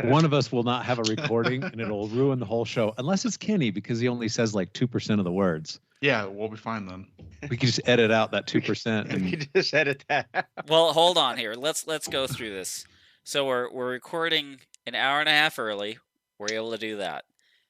One of us will not have a recording, and it'll ruin the whole show, unless it's Kenny, because he only says like 2% of the words. Yeah, we'll be fine then. We can just edit out that 2%. We And could just edit that out. Well, hold on here. Let's go through this. So we're recording an hour and a half early. We're able to do that.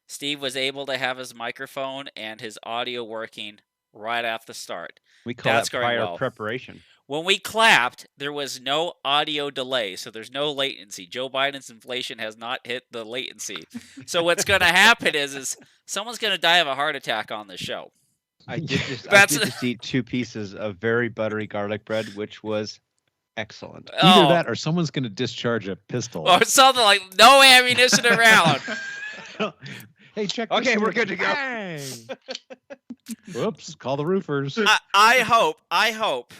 Steve was able to have his microphone and his audio working right at the start. We call That's that going prior well. preparation. When we clapped, there was no audio delay, so there's no latency. Joe Biden's inflation has not hit the latency. So what's going to happen is someone's going to die of a heart attack on the show. I did just eat 2 pieces of very buttery garlic bread, which was excellent. either that or someone's going to discharge a pistol. Or something like no ammunition around. Hey, check. Okay, we're good to go. Bang! Whoops! Call the roofers. I hope.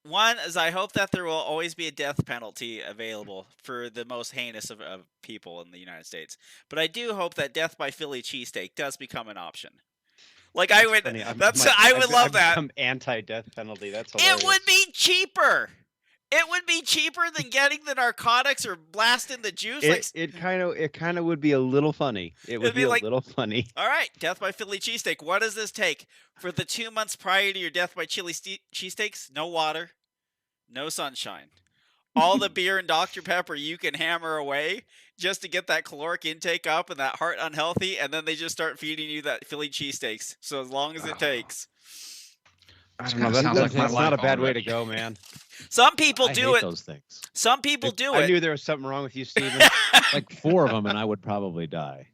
One is I hope that there will always be a death penalty available for the most heinous of people in the United States. But I do hope that death by Philly cheesesteak does become an option. Like I would, I would love that. I'm anti-death penalty. That's hilarious. It would be cheaper. It would be cheaper than getting the narcotics or blasting the juice. It kind of would be a little funny. It would be a little funny. All right, death by Philly cheesesteak. What does this take for the 2 months prior to your death by chili cheesesteaks? No water, no sunshine. All the beer and Dr. Pepper you can hammer away just to get that caloric intake up and that heart unhealthy, and then they just start feeding you that Philly cheesesteaks. So as long as it takes. I don't know. That's not a bad way to go, man. Some people do it. Those things. Some people do it. I knew there was something wrong with you, Steven. Like 4 of them, and I would probably die.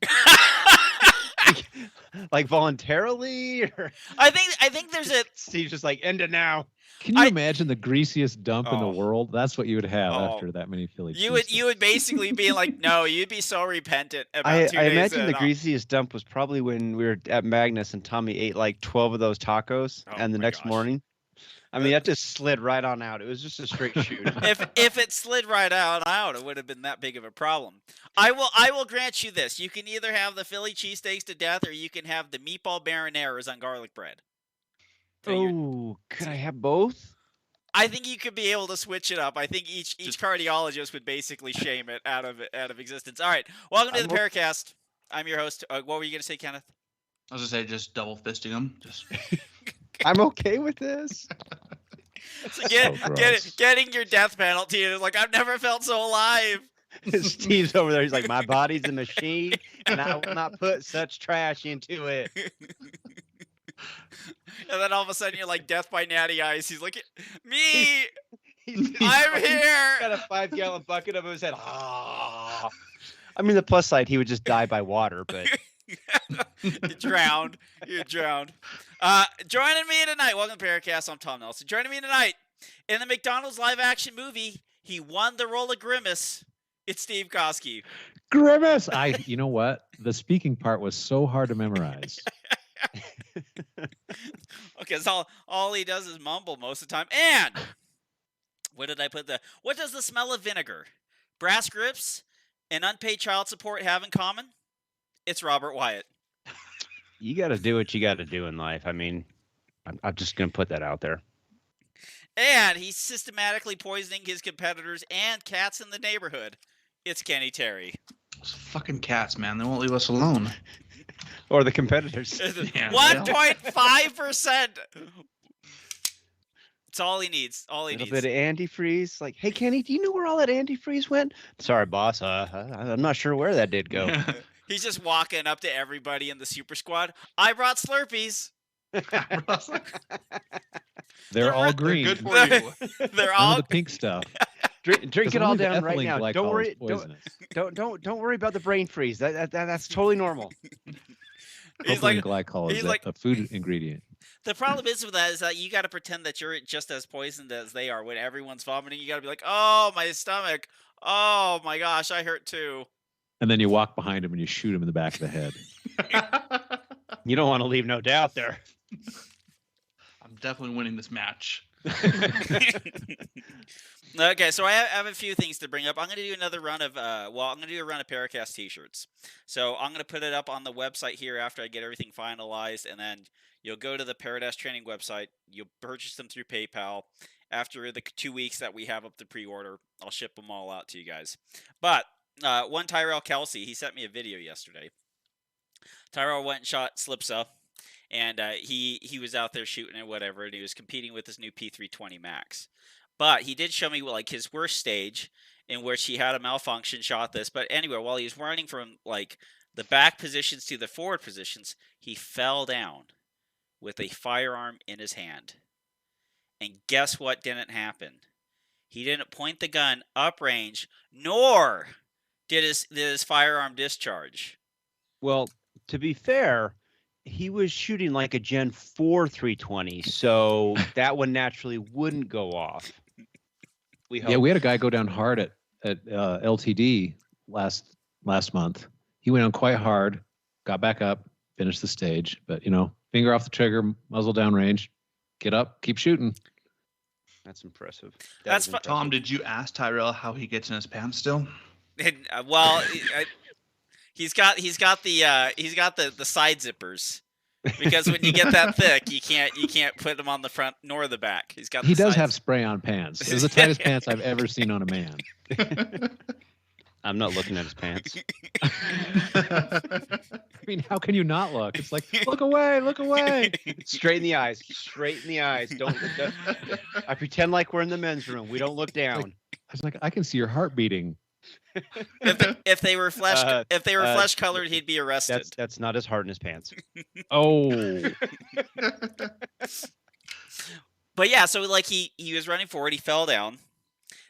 Like voluntarily, or I think there's a. Steve's just like end it now. Can you imagine the greasiest dump in the world? That's what you would have after that many Philly cheesesteaks. You would basically be like, no, you'd be so repentant about 2 days. I imagine the greasiest dump was probably when we were at Magnus and Tommy ate like 12 of those tacos, and the next morning. I mean, that just slid right on out. It was just a straight shoot. If it slid right out, it would have been that big of a problem. I will grant you this. You can either have the Philly cheesesteaks to death, or you can have the meatball marinara on garlic bread. Oh, could I have both? I think you could be able to switch it up. I think each cardiologist would basically shame it out of existence. All right, welcome to the PARAcast. I'm your host. What were you going to say, Kenneth? I was going to say just double fisting them. Just. I'm okay with this. So getting your death penalty, and it's like I've never felt so alive. Steve's over there. He's like, my body's a machine, and I will not put such trash into it. And then all of a sudden you're like death by natty ice. He's like, me, I'm here. Got a 5-gallon bucket over his head. Ah. I mean, the plus side, he would just die by water, but. You're drowned. Joining me tonight, welcome to PARAcast. I'm Tom Nelson. Joining me tonight in the McDonald's live-action movie, he won the role of Grimace. It's Steve Koski. Grimace. You know what? The speaking part was so hard to memorize. Okay, so all he does is mumble most of the time. And what does the smell of vinegar, brass grips, and unpaid child support have in common? It's Robert Wyatt. You got to do what you got to do in life. I mean, I'm just going to put that out there. And he's systematically poisoning his competitors and cats in the neighborhood. It's Kenny Terry. Those fucking cats, man. They won't leave us alone. Or the competitors. 1.5%. It's all he needs. A little bit of antifreeze. Like, hey, Kenny, do you know where all that antifreeze went? Sorry, boss. I'm not sure where that did go. He's just walking up to everybody in the super squad. I brought Slurpees. They're all green. They're good for you. They're all the pink stuff. Drink it all down right now. Don't worry. Don't worry about the brain freeze. That's totally normal. Propylene glycol is a food ingredient. The problem is with that is that you got to pretend that you're just as poisoned as they are. When everyone's vomiting, you got to be like, "Oh, my stomach. Oh my gosh, I hurt too." And then you walk behind him and you shoot him in the back of the head. You don't want to leave no doubt there. I'm definitely winning this match. Okay, so I have a few things to bring up. I'm going to do another run of, I'm going to do a run of PARAcast t-shirts. So I'm going to put it up on the website here after I get everything finalized, and then you'll go to the PARAcast training website. You'll purchase them through PayPal. After the 2 weeks that we have up to pre-order, I'll ship them all out to you guys. But one Tyrell Kelsey, he sent me a video yesterday. Tyrell went and shot Slipsa, and he was out there shooting and whatever, and he was competing with his new P320 Max. But he did show me like his worst stage, in which he had a malfunction, shot this. But anyway, while he was running from like the back positions to the forward positions, he fell down with a firearm in his hand. And guess what didn't happen? He didn't point the gun uprange, nor did his firearm discharge. Well, to be fair, he was shooting like a Gen 4 320, so that one naturally wouldn't go off. We had a guy go down hard at LTD last month. He went on quite hard, got back up, finished the stage, but finger off the trigger, muzzle down range, get up, keep shooting. That's impressive. That's impressive. Tom, did you ask Tyrell how he gets in his pants still? Well, he's got the side zippers, because when you get that thick, you can't put them on the front nor the back. He does have spray-on pants. It was the tightest pants I've ever seen on a man. I'm not looking at his pants. I mean, how can you not look? It's like, look away, look away. Straight in the eyes. Straight in the eyes. Don't. I pretend like we're in the men's room. We don't look down. I was like, I can see your heart beating. If they were flesh colored, he'd be arrested. That's not his heart in his pants. Oh. But yeah, so like he was running forward, he fell down,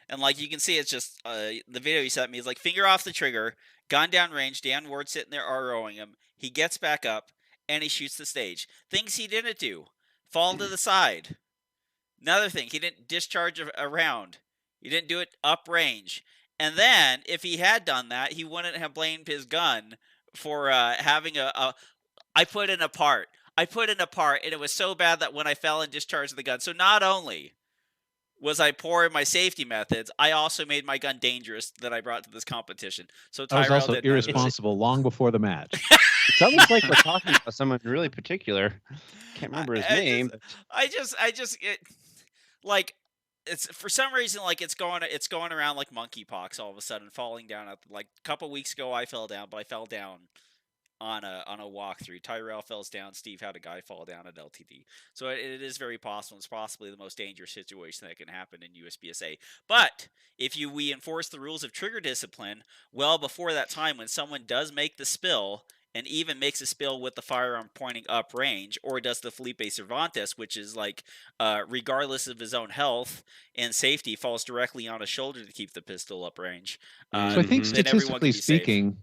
and like you can see, it's just the video he sent me is like finger off the trigger, gun down range, Dan Ward sitting there ROing him. He gets back up and he shoots the stage. Things he didn't do: fall to the side. Another thing, he didn't discharge a round. He didn't do it up range. And then, if he had done that, he wouldn't have blamed his gun for having I put in a part. And it was so bad that when I fell and discharged the gun. So not only was I poor in my safety methods, I also made my gun dangerous that I brought to this competition. So Tyrell I was also irresponsible long before the match. It's almost like we're talking about someone really particular. Can't remember his name. It's for some reason like it's going around like monkeypox all of a sudden, falling down. Like a couple weeks ago I fell down, but I fell down on a walkthrough. Tyrell fell down. Steve had a guy fall down at LTD. So it is very possible. It's possibly the most dangerous situation that can happen in USPSA. But if we enforce the rules of trigger discipline well before that time, when someone does make the spill, and even makes a spill with the firearm pointing up range, or does the Felipe Cervantes, which is like, regardless of his own health and safety, falls directly on his shoulder to keep the pistol up range. So I think statistically speaking,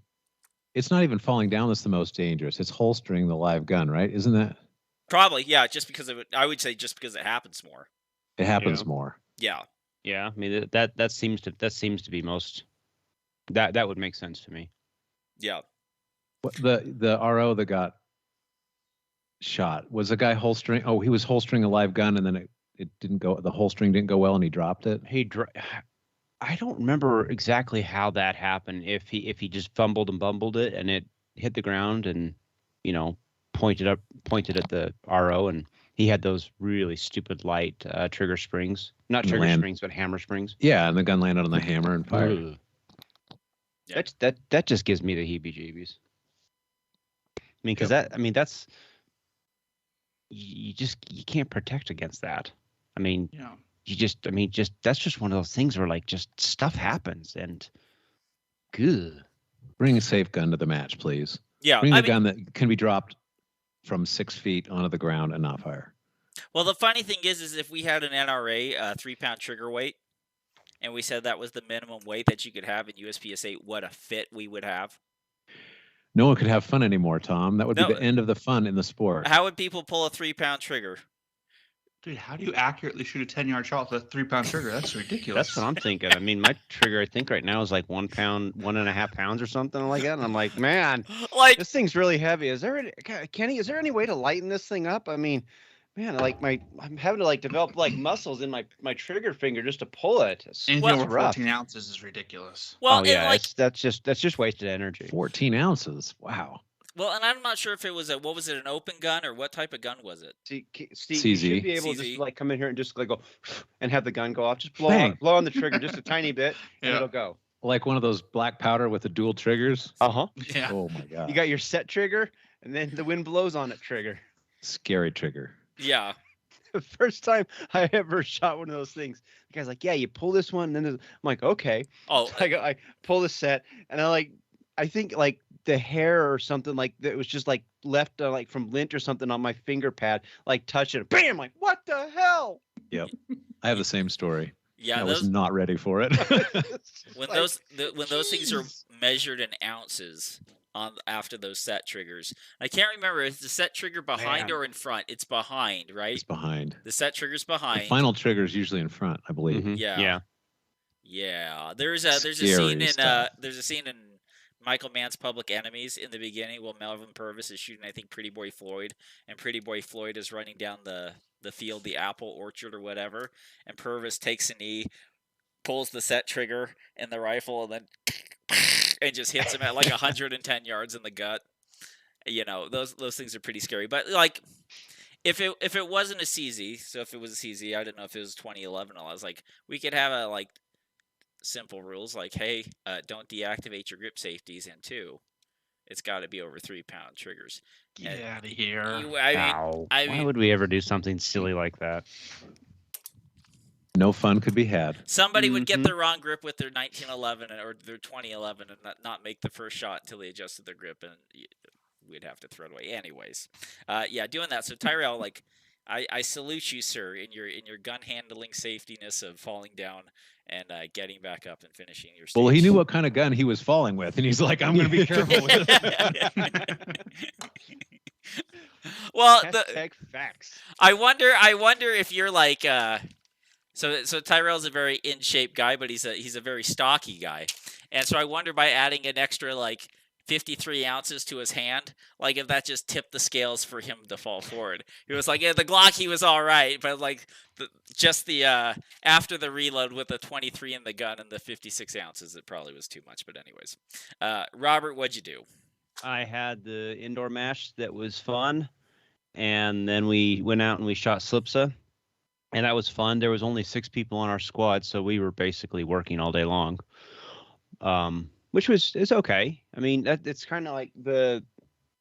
it's not even falling down that's the most dangerous. It's holstering the live gun, right? Isn't that? Probably, yeah. Just because of it, I would say just because it happens more. It happens more. Yeah. Yeah. I mean that seems to be most. That would make sense to me. Yeah. The RO that got shot was a guy holstering. Oh, he was holstering a live gun, and then it didn't go. The holstering didn't go well, and he dropped it. I don't remember exactly how that happened. If he just fumbled and bumbled it, and it hit the ground, and pointed at the RO, and he had those really stupid light trigger springs, not trigger springs, but hammer springs. Yeah, and the gun landed on the hammer and fired. Yeah. That just gives me the heebie-jeebies. I mean, that's you can't protect against that. I mean, that's just one of those things where like just stuff happens and good. Bring a safe gun to the match, please. Yeah. Bring a gun that can be dropped from 6 feet onto the ground and not fire. Well, the funny thing is if we had an NRA 3-pound trigger weight, and we said that was the minimum weight that you could have in USPSA, what a fit we would have. No one could have fun anymore, Tom. That would be the end of the fun in the sport. How would people pull a 3-pound trigger? Dude, how do you accurately shoot a 10-yard shot with a 3-pound trigger? That's ridiculous. That's what I'm thinking. I mean, my trigger, I think right now is like 1 pound, 1.5 pounds or something like that. And I'm like, man, this thing's really heavy. Kenny, is there any way to lighten this thing up? I mean, man, like I'm having to like develop like muscles in my trigger finger just to pull it. Anything over 14 ounces is ridiculous. Well, that's just wasted energy. 14 ounces. Wow. Well, and I'm not sure if it was what was it, an open gun, or what type of gun was it? Steve, you should be able to just come in here and just like go and have the gun go off. Just blow on the trigger just a tiny bit, and it'll go. Like one of those black powder with the dual triggers. Yeah. Oh my god. You got your set trigger, and then the wind blows on it trigger. Scary trigger. Yeah. The first time I ever shot one of those things, the guy's like, "Yeah, you pull this one." And then I'm like, "Okay." Oh, So I pull the set, and I think like the hair or something like that was just like left like from lint or something on my finger pad, like touch it. Bam! Like, what the hell? Yep. I have the same story. yeah. I was not ready for it. When Like, those things are jeez. measured in ounces after those set triggers. I can't remember, is the set trigger behind Man. or in front? It's behind, right? It's behind. The set trigger's The behind. final trigger is usually in front, I believe. Mhm. Yeah. Yeah. There's a Scary scene in stuff. Michael Mann's Public Enemies in the beginning while Melvin Purvis is shooting, I think, Pretty Boy Floyd, and Pretty Boy Floyd is running down the field, the apple orchard or whatever, and Purvis takes a knee, pulls the set trigger in the rifle, and then and just hits him at like 110 yards in the gut. You know, those things are pretty scary. But like, if it wasn't a CZ, so if it was a CZ, I don't know if it was 2011. I was like, we could have a like simple rules like, hey, don't deactivate your grip safeties, and 2, it's got to be over 3-pound triggers. Get out of here. Why would we ever do something silly like that? No fun could be had. Somebody would get the wrong grip with their 1911 or their 2011 and not make the first shot until they adjusted their grip, and we'd have to throw it away anyways. Yeah, doing that. So Tyrell, like, I salute you, sir, in your gun handling safetyness of falling down and getting back up and finishing your stage. Well, he knew what kind of gun he was falling with, and he's like, I'm going to be careful with it. Well, Hashtag facts. I wonder if you're like so Tyrell's a very in shape guy, but he's a very stocky guy, and so I wonder by adding an extra like 53 ounces to his hand, like if that just tipped the scales for him to fall forward. He was like, yeah, the Glock he was all right, but like the after the reload with the 23 in the gun and the 56 ounces, it probably was too much. But anyways, Robert, what'd you do? I had the indoor match that was fun, and then we went out and we shot Slipsa, and that was fun. There was only 6 people on our squad, so we were basically working all day long, which is okay. I mean, it's kind of like that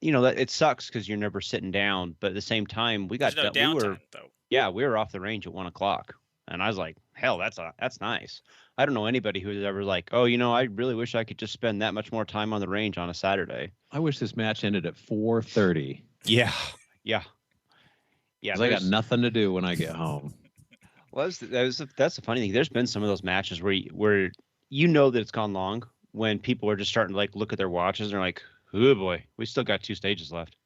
it sucks because you're never sitting down, but at the same time, we got There's no downtime, though. Yeah, we were off the range at 1 o'clock, and I was like, hell, that's nice. I don't know anybody who's ever like, oh, I really wish I could just spend that much more time on the range on a Saturday. I wish this match ended at 4:30. Yeah. Because I got nothing to do when I get home. Well, that's the funny thing. There's been some of those matches where that it's gone long when people are just starting to like look at their watches and they're like, oh boy, we still got 2 stages left.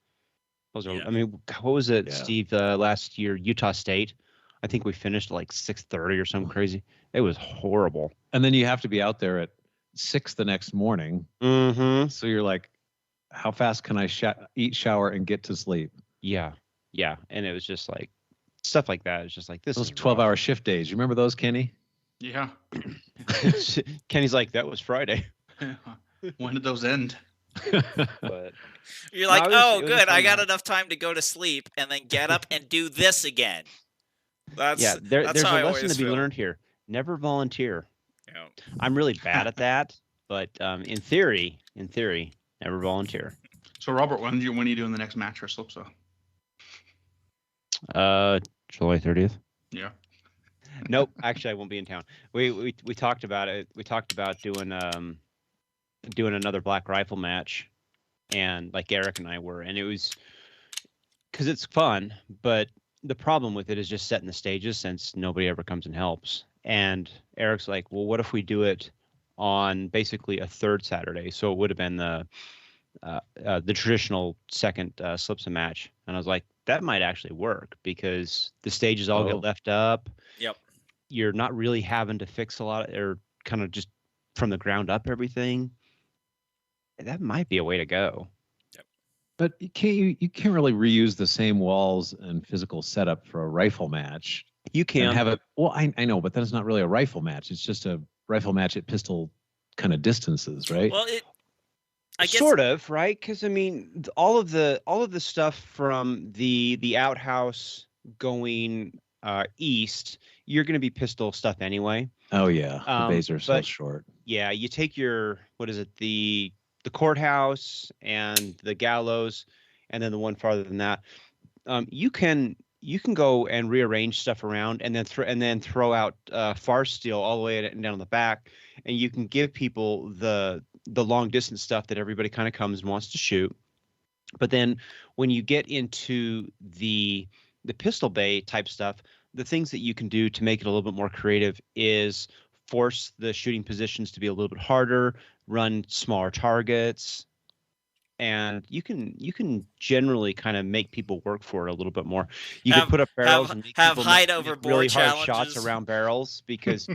Those are, I mean, what was it, Steve? Last year, Utah State. I think we finished at like 6:30 or something crazy. It was horrible. And then you have to be out there at 6 the next morning. Mm-hmm. So you're like, how fast can I eat, shower, and get to sleep? Yeah. And it was just like stuff like that. It's just like this. Those 12-hour shift days. You remember those, Kenny? Yeah. Kenny's like, that was Friday. When did those end? But you're like, good. I got enough time to go to sleep and then get up and do this again. There's a lesson to be learned here. Never volunteer. Yeah. I'm really bad at that, but in theory, never volunteer. So Robert, when are you doing the next match for Slipsa? July 30th. Yeah. Nope. Actually, I won't be in town. We talked about it. We talked about doing another black rifle match, and like Eric and I were, and it was because it's fun, but the problem with it is just setting the stages since nobody ever comes and helps. And Eric's like, well, what if we do it on basically a third Saturday? So it would have been the traditional second Slipsa match. And I was like, that might actually work because the stages all get left up. Yep. You're not really having to fix a lot or kind of just from the ground up everything. That might be a way to go. Yep. But you can't really reuse the same walls and physical setup for a rifle match. You can have it. Well, I know, but that's not really a rifle match. It's just a rifle match at pistol kind of distances, right? Well, I guess sort of, right? Because I mean, all of the stuff from the outhouse going east, you're going to be pistol stuff anyway. Oh yeah, the bays are so short. Yeah, you take your the courthouse and the gallows, and then the one farther than that. You can go and rearrange stuff around, and then throw out far steel all the way down the back, and you can give people the long distance stuff that everybody kind of comes and wants to shoot. But then when you get into the pistol bay type stuff, the things that you can do to make it a little bit more creative is force the shooting positions to be a little bit harder, run smaller targets, and you can generally kind of make people work for it a little bit more. You can put up barrels and make people hide overboard really hard challenges. shots around barrels because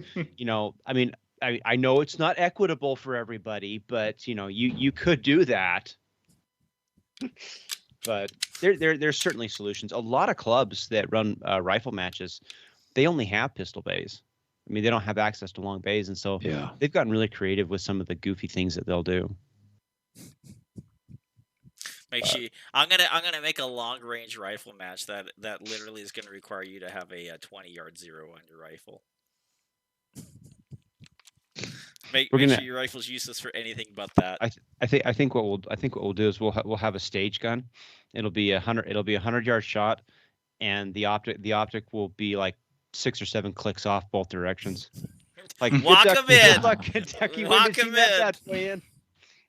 I mean I know it's not equitable for everybody, but you could do that. But there's certainly solutions. A lot of clubs that run rifle matches, they only have pistol bays. I mean, they don't have access to long bays, and so they've gotten really creative with some of the goofy things that they'll do. I'm gonna make a long range rifle match that literally is gonna require you to have a 20-yard zero on your rifle. Make sure your rifle's useless for anything but that. I think what we'll do is we'll have a stage gun. It'll be a 100-yard shot, and the optic will be like 6 or 7 clicks off both directions. Like walk them in. Kentucky, walk them in.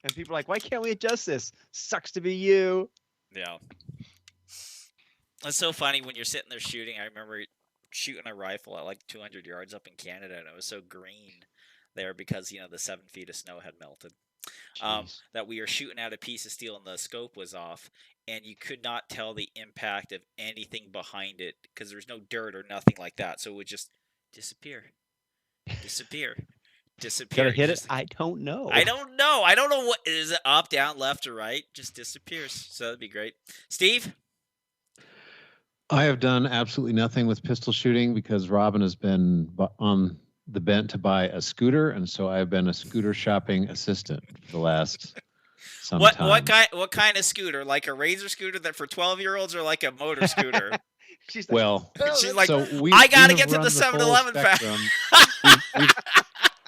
And people are like, why can't we adjust this? Sucks to be you. Yeah. It's so funny when you're sitting there shooting. I remember shooting a rifle at like 200 yards up in Canada, and it was so green there because the 7 feet of snow had melted. That we were shooting at a piece of steel and the scope was off, and you could not tell the impact of anything behind it because there's no dirt or nothing like that. So it would just disappear. Gonna hit it? I don't know. I don't know what is it, up, down, left, or right. Just disappears. So that'd be great. Steve? I have done absolutely nothing with pistol shooting because Robin has been on the bent to buy a scooter, and so I've been a scooter shopping assistant for the last some time. What kind of scooter? Like a Razor scooter that for 12-year-olds, or like a motor scooter? She's like, I gotta get to the 7-Eleven fast.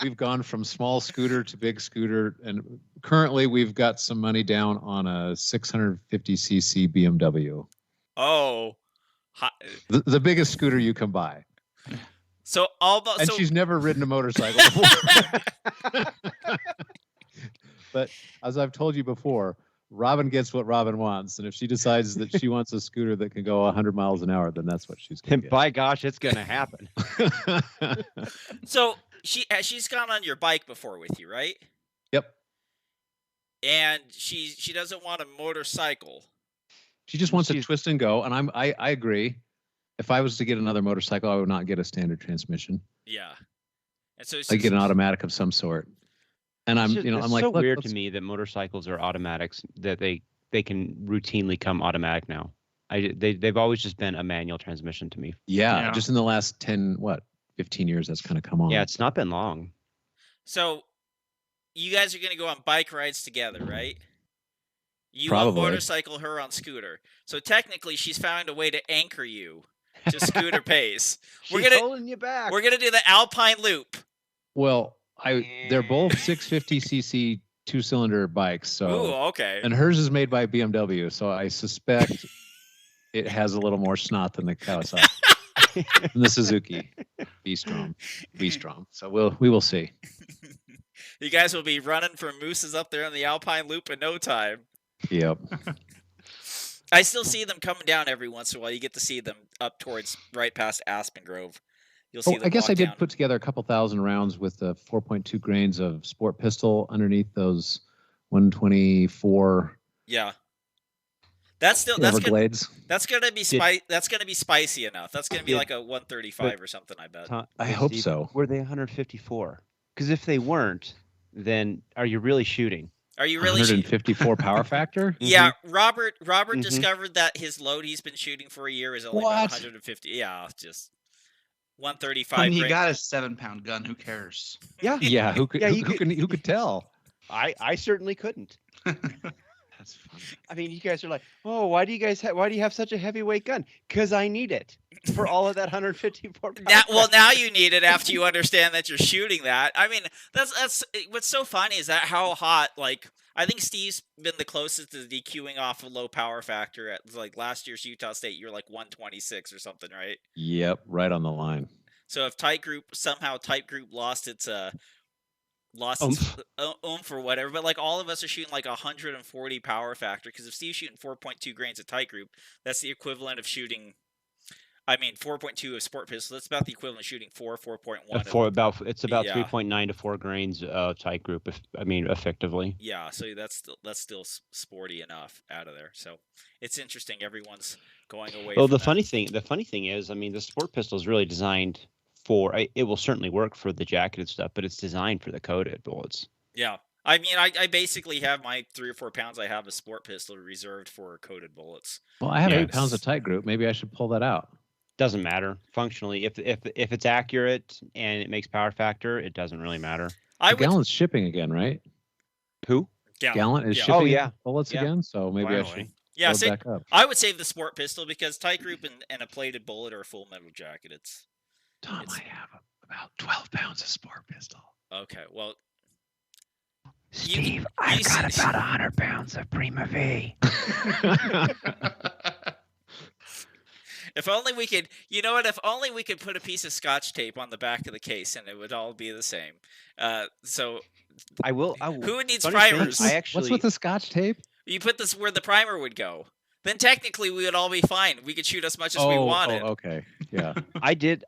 We've gone from small scooter to big scooter, and currently we've got some money down on a 650cc BMW. Oh, the biggest scooter you can buy. And she's never ridden a motorcycle before. But as I've told you before, Robin gets what Robin wants, and if she decides that she wants a scooter that can go 100 miles an hour, then that's what she's going to get. By gosh, it's going to happen. So she's gone on your bike before with you, right? Yep. And she doesn't want a motorcycle. She just wants to twist and go, and I agree. If I was to get another motorcycle, I would not get a standard transmission. Yeah. And so I'd get an automatic of some sort. And I'm like, so weird to me that motorcycles are automatics, that they can routinely come automatic now. They've always just been a manual transmission to me. Yeah. Just in the last 15 years, that's kind of come on. Yeah, it's not been long. So you guys are going to go on bike rides together, right? You Probably. on motorcycle, her on scooter. So technically, she's found a way to anchor you to scooter pace. She's holding you back. We're going to do the Alpine Loop. Well, they're both 650cc 2-cylinder bikes. So, ooh, okay. And hers is made by BMW, so I suspect it has a little more snot than the Kawasaki. And the Suzuki V-Strom. So we will see. You guys will be running for mooses up there on the Alpine Loop in no time. Yep. I still see them coming down every once in a while. You get to see them up towards right past Aspen Grove. You'll see them I guess I down. did put together a couple thousand rounds with the 4.2 grains of sport pistol underneath those 124. Yeah. That's Everglades. That's gonna be spicy enough. That's gonna be like a 135 or something, I bet. I hope so. Were they 154? Because if they weren't, then are you really shooting? Are you really 154 power factor? Yeah, Robert discovered that his load he's been shooting for a year is only about 150. Yeah, just 135. When you got a 7-pound gun, who cares? Yeah. Yeah, who could tell? I certainly couldn't. That's funny. I mean, you guys are like, oh, why do you have such a heavyweight gun? Because I need it for all of that 154 pounds. Now you need it after you understand that you're shooting that. I mean, that's what's so funny is that how hot, like, I think Steve's been the closest to DQing off a low power factor at, like, last year's Utah State. You're like 126 or something, right? Yep, right on the line. So if Type Group lost its oomph or whatever, but like all of us are shooting like 140 power factor, because if Steve's shooting 4.2 grains of Tight Group, that's the equivalent of shooting. I mean, 4.2 of Sport Pistol. That's about the equivalent of shooting 4.1. It's about 3.9 to 4 grains of Tight Group. Effectively. Yeah, so that's still sporty enough out of there. So it's interesting. Everyone's going away. Well, the funny thing is, I mean, the Sport Pistol is really designed for. It will certainly work for the jacketed stuff, but it's designed for the coated bullets. Yeah. I mean, I basically have my 3 or 4 pounds I have a Sport Pistol reserved for coated bullets. Well, I have 8 pounds of Tight Group. Maybe I should pull that out. Doesn't matter functionally. If it's accurate and it makes power factor, it doesn't really matter. Gallan's shipping again, right? Who? Gallant is shipping bullets again, so maybe I should load back up. I would save the Sport Pistol because Tight Group and a plated bullet or a full metal jacket. Tom, I have about 12 pounds of Sport Pistol. Okay, well, Steve, I've got about 100 pounds of Prima V. If only we could, you know what? If only we could put a piece of Scotch tape on the back of the case, and it would all be the same. So I will. Who needs primers? What's with the Scotch tape? You put this where the primer would go. Then technically we would all be fine. We could shoot as much as we wanted. Oh, okay. Yeah. I did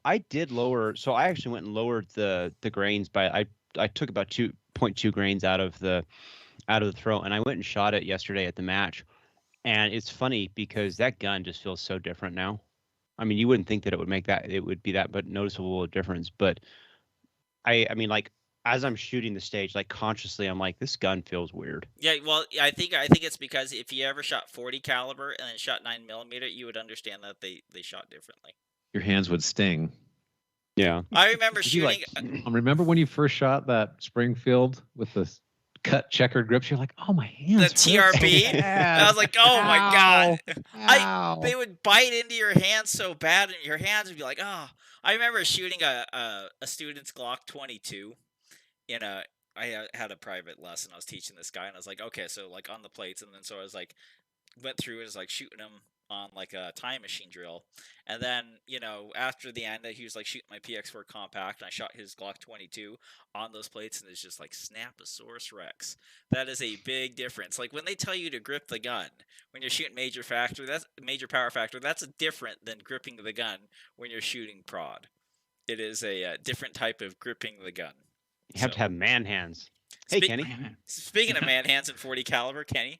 lower. So I actually went and lowered the grains by. I took about 2.2 grains out of the throat, and I went and shot it yesterday at the match. And it's funny because that gun just feels so different now. I mean, you wouldn't think that it would be that but noticeable difference. But I mean, like, as I'm shooting the stage, like, consciously, I'm like, this gun feels weird. Yeah, well, I think it's because if you ever shot 40 caliber and then shot 9mm, you would understand that they shot differently. Your hands would sting. Yeah. I remember shooting. Remember when you first shot that Springfield with the cut checkered grips? You're like, oh, my hands. The TRB. I was like, oh my god. They would bite into your hands so bad, and your hands would be like, oh. I remember shooting a student's Glock 22 I had a private lesson. I was teaching this guy, and I was like, okay, so like on the plates, and then so I was like, went through it, was like shooting him on like a time machine drill, and then after the end, he was like shooting my PX4 compact, and I shot his Glock 22 on those plates, and it's just like Snaposaurus Rex. That is a big difference. Like when they tell you to grip the gun when you're shooting major power factor, that's different than gripping the gun when you're shooting prod. It is a different type of gripping the gun. You have to have man hands. Hey, Kenny. Speaking of man hands and 40 caliber, Kenny.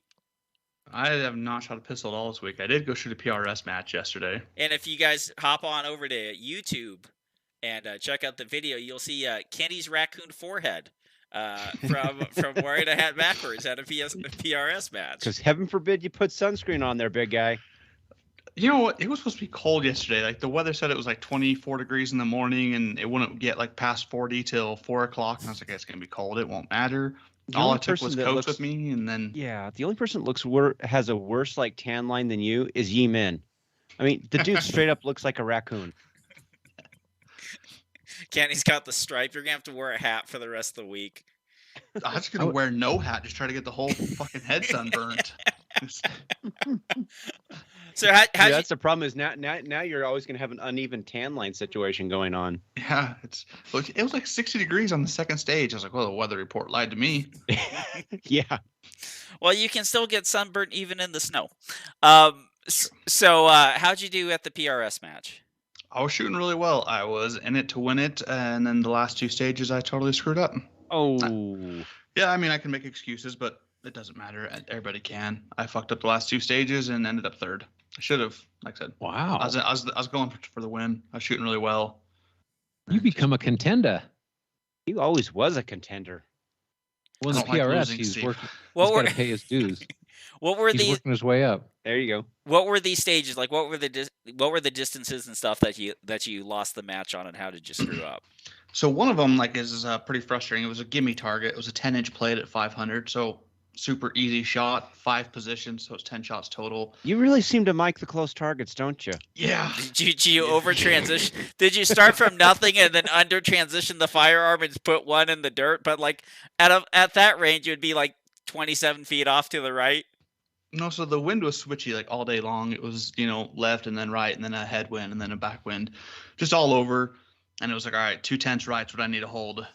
I have not shot a pistol at all this week. I did go shoot a PRS match yesterday. And if you guys hop on over to YouTube and check out the video, you'll see Kenny's raccoon forehead from wearing a hat backwards at a PRS match. Because heaven forbid you put sunscreen on there, big guy. You know what? It was supposed to be cold yesterday. Like the weather said it was like 24 degrees in the morning, and it wouldn't get like past 40 till 4 o'clock. And I was like, it's gonna be cold. It won't matter. All I took was coats with me, and then the only person that has a worse like tan line than you is Yi Min. I mean, the dude straight up looks like a raccoon. Kenny's got the stripe. You're gonna have to wear a hat for the rest of the week. I'm just gonna wear no hat. Just try to get the whole fucking head sunburned. So that's the problem is now you're always going to have an uneven tan line situation going on. Yeah, it was like 60 degrees on the second stage. I was like, well, the weather report lied to me. Yeah. Well, you can still get sunburned even in the snow. So how'd you do at the PRS match? I was shooting really well. I was in it to win it, and then the last 2 stages I totally screwed up. Oh. Yeah, I mean, I can make excuses, but it doesn't matter. Everybody can. I fucked up the last 2 stages and ended up 3rd. I should have, like I said. Wow. I was going for the win. I was shooting really well. You become a contender. He always was a contender. Well, in the PRS, he's working. He's got to pay his dues. He's working his way up. There you go. What were these stages like? What were the distances and stuff that you lost the match on, and how did you screw up? So one of them is pretty frustrating. It was a gimme target. It was a 10-inch plate at 500. So super easy shot, 5 positions, so it's 10 shots total. You really seem to mic the close targets, don't you? Yeah. Did you over transition? Did you start from nothing and then under transition the firearm and put one in the dirt? But like at that range, it would be like 27 feet off to the right. No, so the wind was switchy like all day long. It was, left and then right and then a headwind and then a backwind, just all over. And it was like, all right, 2/10 right's what I need to hold.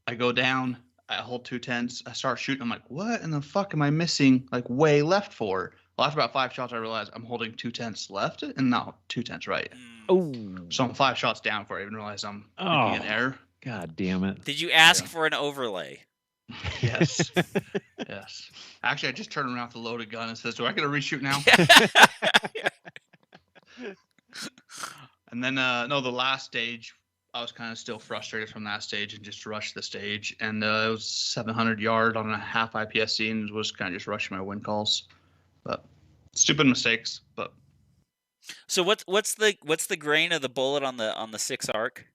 I go down, I hold 2/10. I start shooting. I'm like, what in the fuck am I missing? Like way left for? Well, after about 5 shots, I realized I'm holding 2/10 left and not 2/10 right. Oh, so I'm 5 shots down before I even realize I'm making an error. God damn it! Did you ask for an overlay? Yes. Yes. Actually, I just turned around with the loaded gun and says, do I get to reshoot now? And then, no, the last stage, I was kind of still frustrated from that stage and just rushed the stage. And it was 700 yard on a half IPSC and was kind of just rushing my wind calls. But stupid mistakes. But so what's the grain of the bullet on the 6 arc?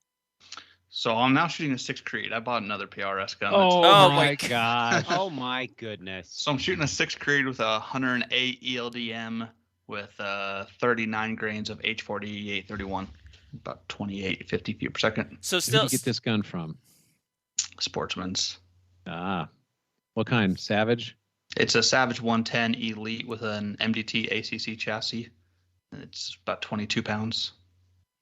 So I'm now shooting a 6 Creed. I bought another PRS gun. Oh my gosh. Oh my goodness. So I'm shooting a 6 Creed with a 108 ELDM with 39 grains of H40 831, about 50 feet per second. So still, where did you get this gun from? Sportsman's. Ah, what kind? Savage? It's a Savage 110 Elite with an MDT ACC chassis. And it's about 22 pounds.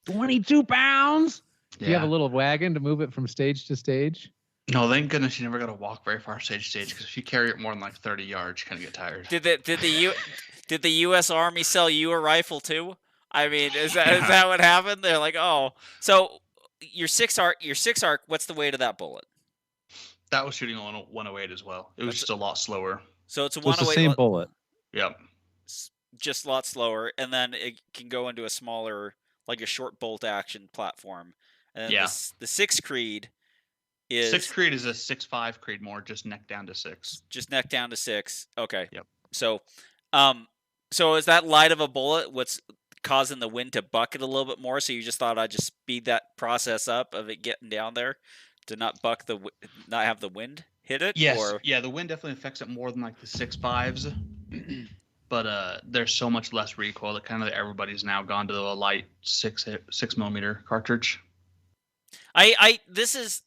22 pounds? Yeah. Do you have a little wagon to move it from stage to stage? No, thank goodness you never got to walk very far stage to stage, because if you carry it more than like 30 yards, you kind of get tired. Did the U.S. Army sell you a rifle too? I mean, is that what happened? They're like, oh, so your 6 arc, what's the weight of that bullet? That was shooting on 108 as well. It was just a lot slower. So it's a 108. It's the same bullet. Yep. Just a lot slower, and then it can go into a smaller, like a short bolt action platform. And yeah. The 6 Creed is 6 Creed is a 6.5 Creed more, just neck down to 6. Just neck down to 6. Okay. Yep. So, so is that light of a bullet what's causing the wind to buck it a little bit more? So you just thought I'd just speed that process up of it getting down there to not not have the wind hit it? Yes. Or? Yeah, the wind definitely affects it more than like the 6.5s. But there's so much less recoil that kind of everybody's now gone to a light 6mm cartridge. This is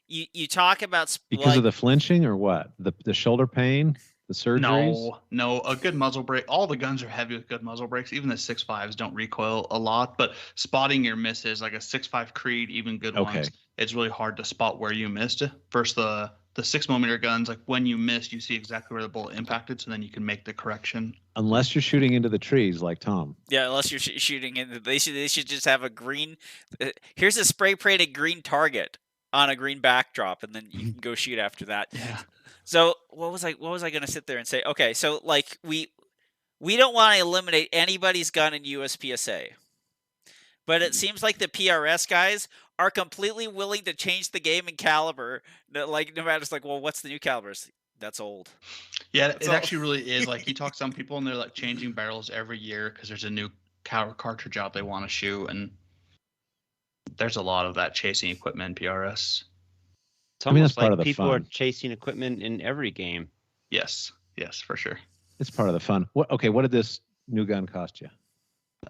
you talk about because of the flinching or what? The shoulder pain, the surgeries? No, a good muzzle brake. All the guns are heavy with good muzzle brakes. Even the 6.5s don't recoil a lot, but spotting your misses, like a 6.5 Creed, even good ones, it's really hard to spot where you missed. First, the 6mm guns, like when you missed, you see exactly where the bullet impacted, so then you can make the correction. Unless you're shooting into the trees like Tom. Yeah, unless you're shooting into, they should just have a green. Here's a spray painted green target on a green backdrop, and then you can go shoot after that. Yeah. So what was I going to sit there and say? Okay, so like we don't want to eliminate anybody's gun in USPSA, but it seems like the PRS guys are completely willing to change the game in caliber. Like no matter, it's like, well, what's the new calibers? That's old. Yeah, it actually really is. Like you talk to some people and they're like changing barrels every year because there's a new cartridge out they want to shoot, and there's a lot of that chasing equipment in PRS. It's almost like people are chasing equipment in every game. Yes, for sure. It's part of the fun. What did this new gun cost you?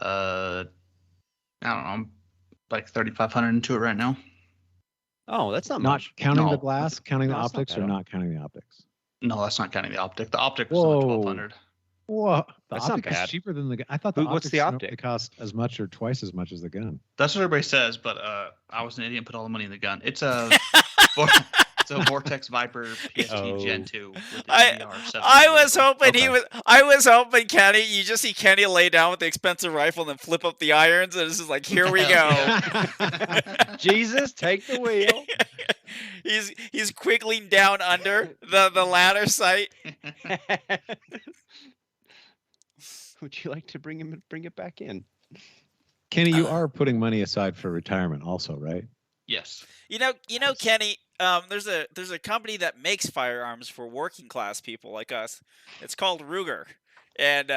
I don't know. I'm like $3,500 into it right now. Oh, that's not much. Not counting the glass, counting the optics, or not counting the optics? No, that's not counting the optic. The optic was only $1,200. Whoa, that's not bad. Is cheaper than the gun. I thought what's the optic? It cost as much or twice as much as the gun. That's what everybody says, but I was an idiot and put all the money in the gun. It's a Vortex Viper PST Gen 2. I was hoping Kenny, you just see Kenny lay down with the expensive rifle and then flip up the irons, and it's just like, here we go. Jesus, take the wheel. He's quiggling down under the ladder sight. Would you like to bring it back in? Kenny, you are putting money aside for retirement also, right? Yes. You know, Kenny, there's a company that makes firearms for working class people like us. It's called Ruger, and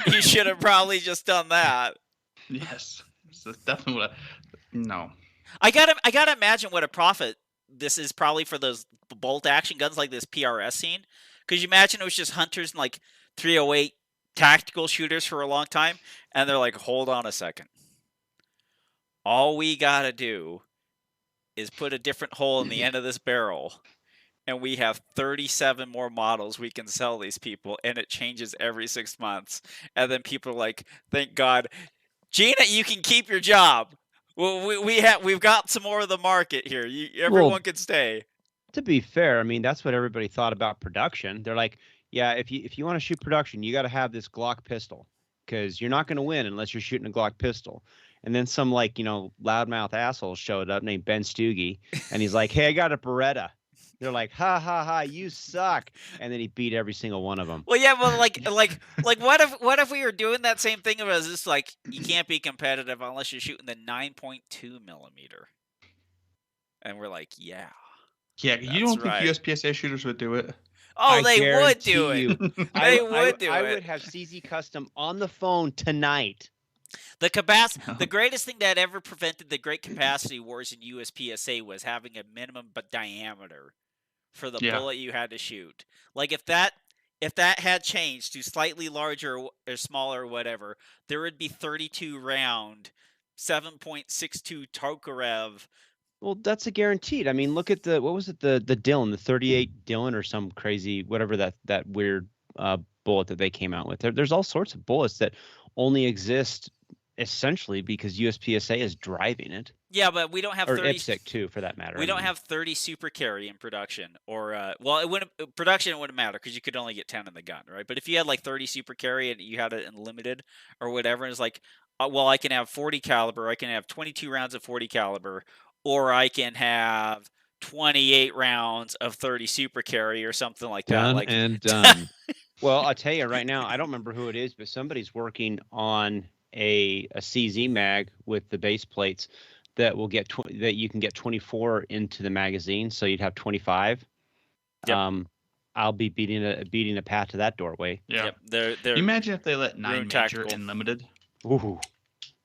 you should have probably just done that. Yes, so definitely what. No. I gotta imagine what a profit this is probably for those bolt action guns like this PRS scene, Could you imagine it was just hunters and like 308 tactical shooters for a long time, and they're like, hold on a second. All we gotta do is put a different hole in the end of this barrel, and we have 37 more models we can sell these people, and it changes every 6 months. And then people are like, thank God, Gina, you can keep your job. Well, we've got some more of the market here. Everyone can stay. To be fair, I mean, that's what everybody thought about production. They're like, yeah, if you want to shoot production, you got to have this Glock pistol, because you're not going to win unless you're shooting a Glock pistol. And then some loudmouth asshole showed up named Ben Stuge, and he's like, hey, I got a Beretta. They're like, ha ha ha, you suck. And then he beat every single one of them. Well, yeah, but like what if we were doing that same thing? It was just like, you can't be competitive unless you're shooting the 9.2 millimeter. And we're like, yeah. Yeah, you don't think USPSA shooters would do it? Oh, they would do it. They would do it. I would have CZ Custom on the phone tonight. The greatest thing that ever prevented the great capacity wars in USPSA was having a minimum diameter for the bullet you had to shoot. Like if that had changed to slightly larger or smaller or whatever, there would be 32 round, 7.62 Tokarev. Well, that's a guaranteed. I mean, look at the Dillon, the 38 Dillon or some crazy whatever that weird bullet that they came out with. There's all sorts of bullets that only exist essentially because USPSA is driving it. Yeah, but we don't have 30 IPSC too, for that matter. We don't have 30 super carry in production, or it wouldn't matter because you could only get 10 in the gun, right? But if you had like 30 super carry and you had it in limited or whatever, and it's like, I can have 40 caliber, I can have 22 rounds of 40 caliber, or I can have 28 rounds of 30 super carry or something like that. Done and done. Well, I'll tell you right now, I don't remember who it is, but somebody's working on a CZ mag with the base plates that will get that you can get 24 into the magazine, so you'd have 25. Yep. I'll be beating a path to that doorway. Yeah. Yep. They're imagine if they let 9 major in limited. Ooh,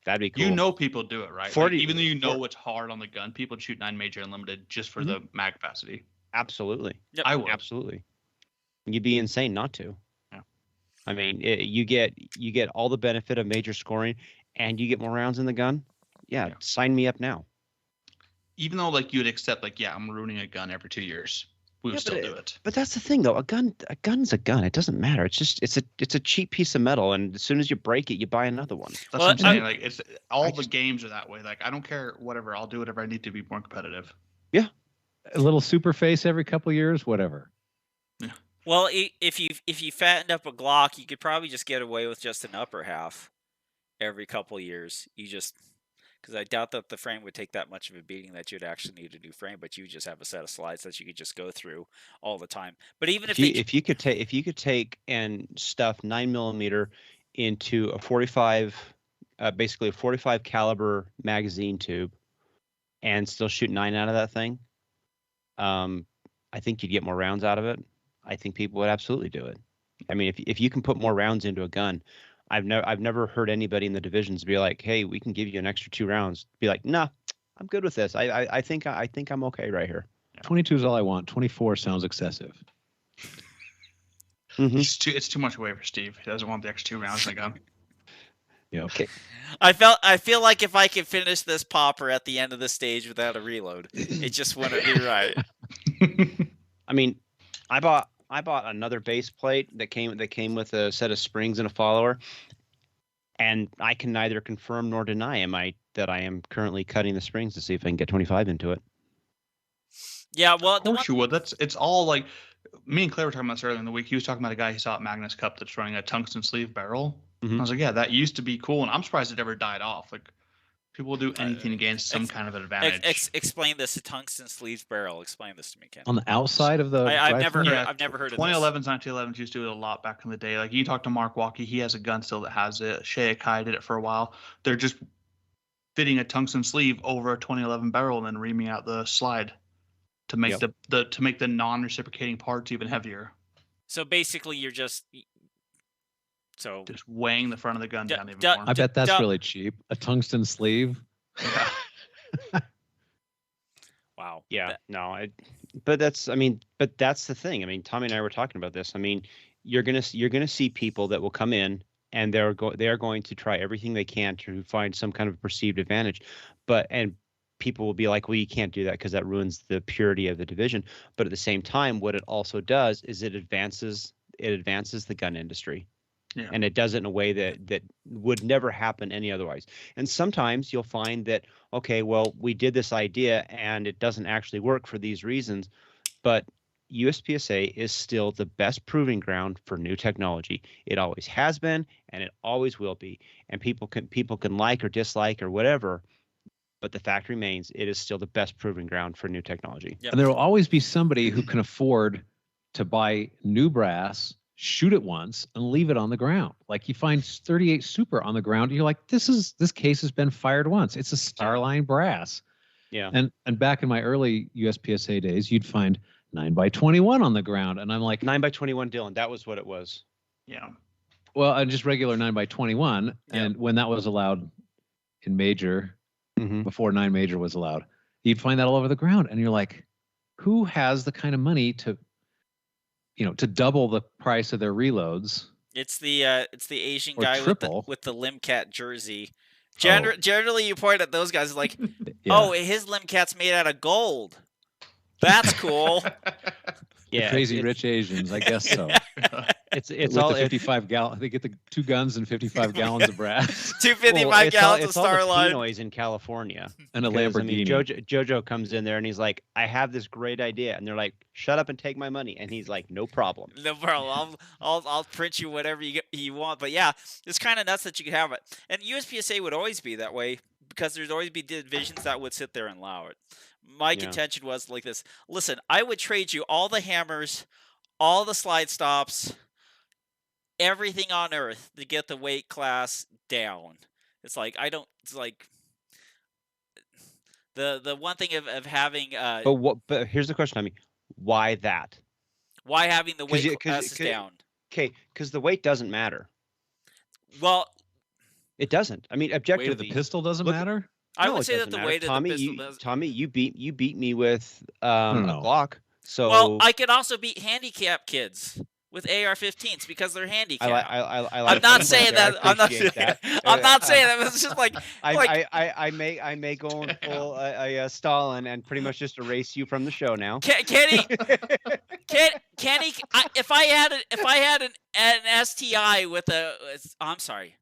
that'd be cool. People do it, right? 40, even though it's hard on the gun, people shoot 9 major unlimited just for the mag capacity. Absolutely. Yep. I would. Absolutely. You'd be insane not to. Yeah. I mean, you get all the benefit of major scoring, and you get more rounds in the gun. Yeah. Sign me up now. Even though you'd accept I'm ruining a gun every 2 years, we would still do it. But that's the thing though. A gun's a gun. It doesn't matter. It's just it's a cheap piece of metal, and as soon as you break it, you buy another one. That's what I'm saying. It's all the games are that way. I don't care whatever. I'll do whatever I need to be more competitive. Yeah. A little super face every couple years, whatever. Yeah. Well, if you fattened up a Glock, you could probably just get away with just an upper half every couple years. Because I doubt that the frame would take that much of a beating that you'd actually need a new frame, but you just have a set of slides that you could just go through all the time. But even if you could take and stuff 9mm into a 45, basically a 45 caliber magazine tube, and still shoot 9 out of that thing, I think you'd get more rounds out of it. I think people would absolutely do it. I mean, if you can put more rounds into a gun, I've never heard anybody in the divisions be like, "Hey, we can give you an extra 2 rounds." Be like, "Nah, I'm good with this. I think I'm okay right here." 22 is all I want. 24 sounds excessive. Mm-hmm. It's too much away for Steve. He doesn't want the extra 2 rounds in the gun. Yeah. Okay. I feel like if I could finish this popper at the end of the stage without a reload, it just wouldn't be right. I mean, I bought another base plate that came with a set of springs and a follower, and I can neither confirm nor deny that I am currently cutting the springs to see if I can get 25 into it. Yeah, well, of course you would. It's all like me and Clay were talking about this earlier in the week. He was talking about a guy he saw at Magnus Cup that's running a tungsten sleeve barrel. Mm-hmm. I was like, yeah, that used to be cool, and I'm surprised it ever died off. People will do anything against some kind of advantage. Explain this, a tungsten sleeve barrel. Explain this to me, Ken. On the outside of the I've never heard of this. 2011s, 1911s used to do it a lot back in the day. You talk to Mark Walkie, he has a gun still that has it. Shea Akai did it for a while. They're just fitting a tungsten sleeve over a 2011 barrel and then reaming out the slide to make the non-reciprocating parts even heavier. So basically, you're just weighing the front of the gun down even more. I bet that's really cheap. A tungsten sleeve. Wow. Yeah. No. but that's the thing. I mean, Tommy and I were talking about this. I mean, you're gonna see people that will come in and they are going to try everything they can to find some kind of perceived advantage, and people will be like, well, you can't do that because that ruins the purity of the division. But at the same time, what it also does is it advances the gun industry. Yeah. And it does it in a way that would never happen any otherwise. And sometimes you'll find that, okay, well, we did this idea and it doesn't actually work for these reasons, but USPSA is still the best proving ground for new technology. It always has been, and it always will be. And people can like or dislike or whatever, but the fact remains, it is still the best proving ground for new technology. Yep. And there will always be somebody who can afford to buy new brass, shoot it once, and leave it on the ground. Like you find 38 Super on the ground, and you're like, this case has been fired once. It's a Starline brass. Yeah. And back in my early USPSA days, you'd find 9x21 on the ground, and I'm like 9x21, Dylan. That was what it was. Yeah. Well, and just regular 9x21, yeah. And when that was allowed in major, before 9 major was allowed, you'd find that all over the ground, and you're like, who has the kind of money to double the price of their reloads? It's the Asian guy with the Limcat jersey. Generally, you point at those guys like, yeah. Oh, his Limcat's made out of gold. That's cool. Yeah, crazy rich Asians, I guess so. It's all 55 gallons. They get the 2 guns and 55 gallons of brass. 255 gallons of Starline. It's noise in California. And a Lamborghini. I mean, Jojo comes in there and he's like, I have this great idea. And they're like, shut up and take my money. And he's like, no problem. No problem. I'll print you whatever you want. But yeah, it's kind of nuts that you could have it. And USPSA would always be that way because there'd always be divisions that would sit there and allow it. My contention was like this. Listen, I would trade you all the hammers, all the slide stops, everything on earth to get the weight class down. It's like it's like the one thing of having but here's the question. I mean, why that? Why having the weight classes down? Okay, because the weight doesn't matter. Well, it doesn't. I mean, objectively, weight of the pistol doesn't matter. I would say that the weight of the pistol does. Tommy, you beat me with a Glock. So well, I could also beat handicap kids with AR-15s because they're handicapped. I'm not saying that. I'm not saying that. It's just like I may go and pull a Stalin and pretty much just erase you from the show now. Kenny, if I had an STI with I'm sorry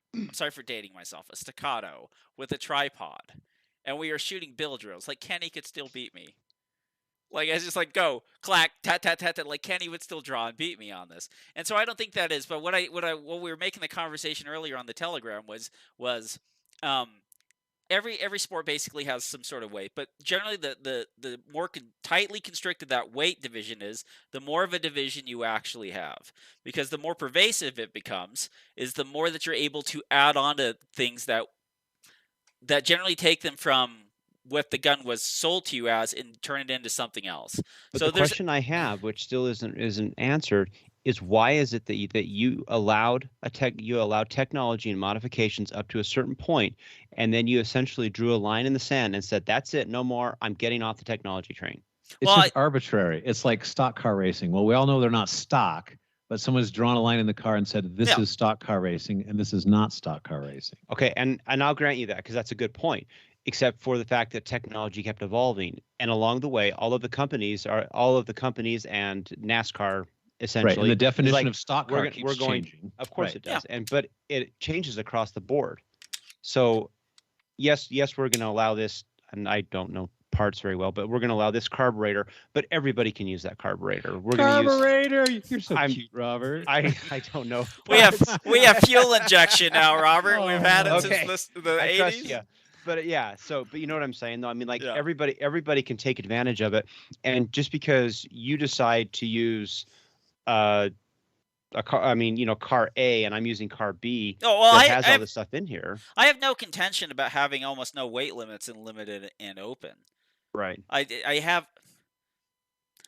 for dating myself, a staccato with a tripod, and we are shooting bill drills, like Kenny could still beat me. Like, it's just like, go, clack, tat, tat, tat, tat. Like, Kenny would still draw and beat me on this. And so I don't think that is. But what we were making the conversation earlier on the Telegram was every sport basically has some sort of weight. But generally, the more tightly constricted that weight division is, the more of a division you actually have. Because the more pervasive it becomes, is the more that you're able to add on to things that generally take them from what the gun was sold to you as and turn it into something else. But so the question I have, which still isn't answered, is why is it that you allowed technology and modifications up to a certain point, and then you essentially drew a line in the sand and said, that's it, no more, I'm getting off the technology train? It's just arbitrary. It's like stock car racing. Well, we all know they're not stock, but someone's drawn a line in the car and said, this is stock car racing, and this is not stock car racing. Okay, and I'll grant you that because that's a good point. Except for the fact that technology kept evolving, and along the way, all of the companies and NASCAR essentially. Right, and the definition of stock car keeps changing. Of course it does, but it changes across the board. So, yes, we're going to allow this, and I don't know parts very well, but we're going to allow this carburetor. But everybody can use that carburetor. You're so cute, Robert. I don't know. we have fuel injection now, Robert. We've had it since the 80s. Yeah. But but you know what I'm saying, though. I mean, like everybody can take advantage of it, and just because you decide to use a car, car A, and I'm using car B, that has all this stuff in here. I have no contention about having almost no weight limits in limited and open. Right. I have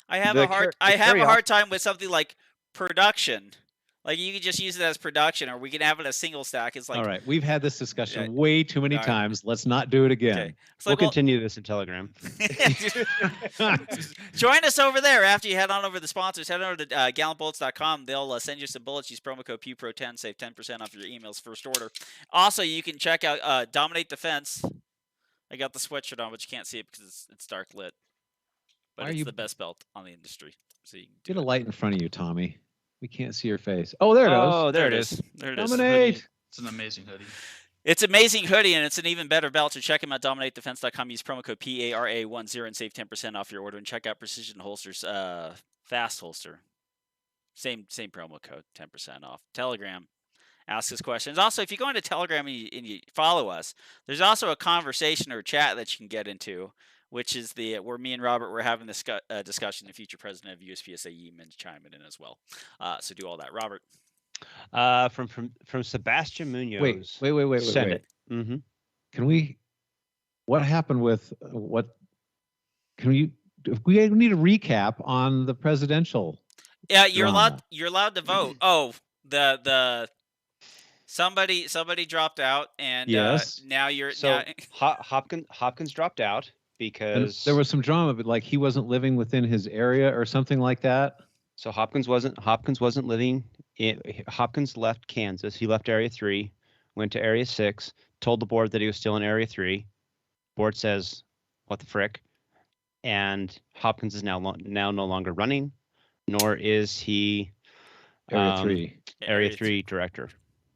a hard time with something like production. Like you can just use it as production, or we can have it as single stack. It's like, all right, we've had this discussion way too many times. Let's not do it again. Okay. We'll continue this in Telegram. Join us over there after you head on over to the sponsors. Head over to gallantbullets.com. They'll send you some bullets. Use promo code PUPRO10. Save 10% off your emails first order. Also, you can check out Dominate Defense. I got the sweatshirt on, but you can't see it because it's dark lit. But it's the best belt on the industry. So you can get a light in front of you, Tommy. We can't see your face. Oh, there it is. Oh, there it is. There it is. Dominate. It's an amazing hoodie. It's an amazing hoodie, and it's an even better belt. So check them out, dominatedefense.com. Use promo code PARA10 and save 10% off your order. And check out Precision Holsters, Fast Holster. Same promo code, 10% off. Telegram. Ask us questions. Also, if you go into Telegram and you follow us, there's also a conversation or a chat that you can get into, which is where me and Robert were having this discussion. The future president of USPSA, Yeeman's chiming in as well. So do all that, Robert. From Sebastian Munoz. Wait. Mm-hmm. Can we? What happened with what? We need a recap on the presidential. Yeah, you're allowed to vote. Oh, the somebody dropped out, and yes. Now you're Hopkins dropped out because and there was some drama, but like he wasn't living within his area or something like that. So Hopkins wasn't living. Hopkins left Kansas. He left Area 3, went to Area 6, told the board that he was still in Area 3. Board says, "What the frick?" And Hopkins is now no longer running, nor is he Area 3 director.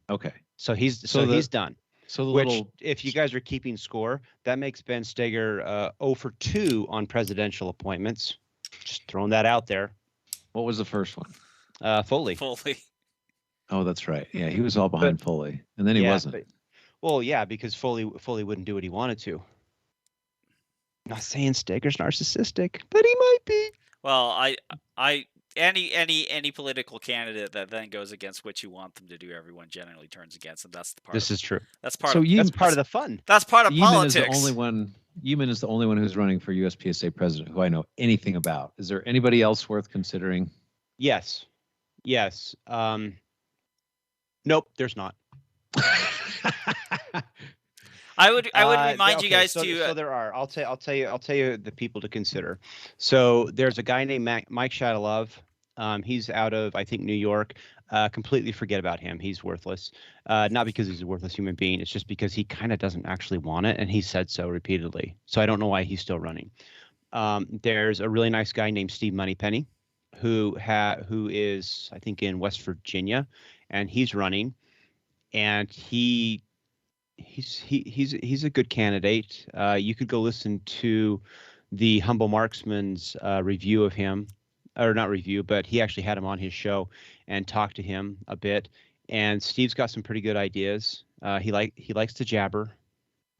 Okay. So he's done. So if you guys are keeping score, that makes Ben Steger 0 for 2 on presidential appointments. Just throwing that out there. What was the first one? Foley. Oh, that's right. Yeah, he was all behind Foley, and then he wasn't. Because Foley wouldn't do what he wanted to. I'm not saying Steger's narcissistic, but he might be. Well, any political candidate that then goes against what you want them to do, everyone generally turns against them. That's the part. This is true. That's part. That's part of the fun. That's part of politics. Yeeman is the only one who's running for USPSA president who I know anything about. Is there anybody else worth considering? Yes. Nope, there's not. I would remind you guys to. So there are. I'll tell you the people to consider. So there's a guy named Mike Shadalov. He's out of, I think, New York. Completely forget about him. He's worthless. Not because he's a worthless human being. It's just because he kind of doesn't actually want it, and he said so repeatedly. So I don't know why he's still running. There's a really nice guy named Steve Moneypenny, who is, I think, in West Virginia, and he's running, and he's a good candidate. You could go listen to the Humble Marksman's review of him, or not review, but he actually had him on his show and talked to him a bit. And Steve's got some pretty good ideas. He likes to jabber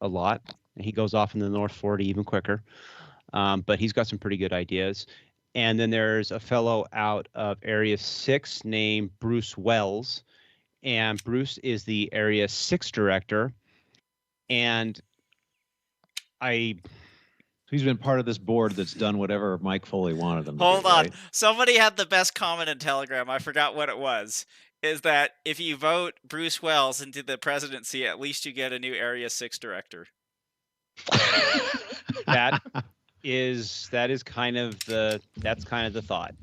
a lot, and he goes off in the North 40 even quicker. But he's got some pretty good ideas. And then there's a fellow out of Area 6 named Bruce Wells, and Bruce is the Area 6 director. And he's been part of this board that's done whatever Mike Foley wanted him to Hold do, on. right? Somebody had the best comment in Telegram. I forgot what it was. Is that if you vote Bruce Wells into the presidency, at least you get a new Area 6 director. That is kind of the thought.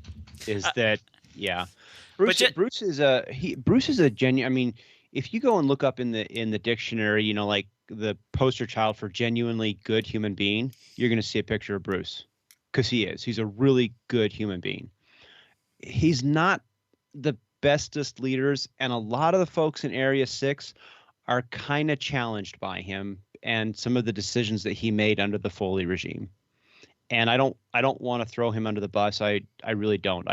Is that Bruce is a genuine. I mean, if you go and look up in the dictionary, like the poster child for genuinely good human being, you're going to see a picture of Bruce, because he's a really good human being. He's not the bestest leaders, and a lot of the folks in Area 6 are kind of challenged by him and some of the decisions that he made under the Foley regime. And I don't want to throw him under the bus. I really don't.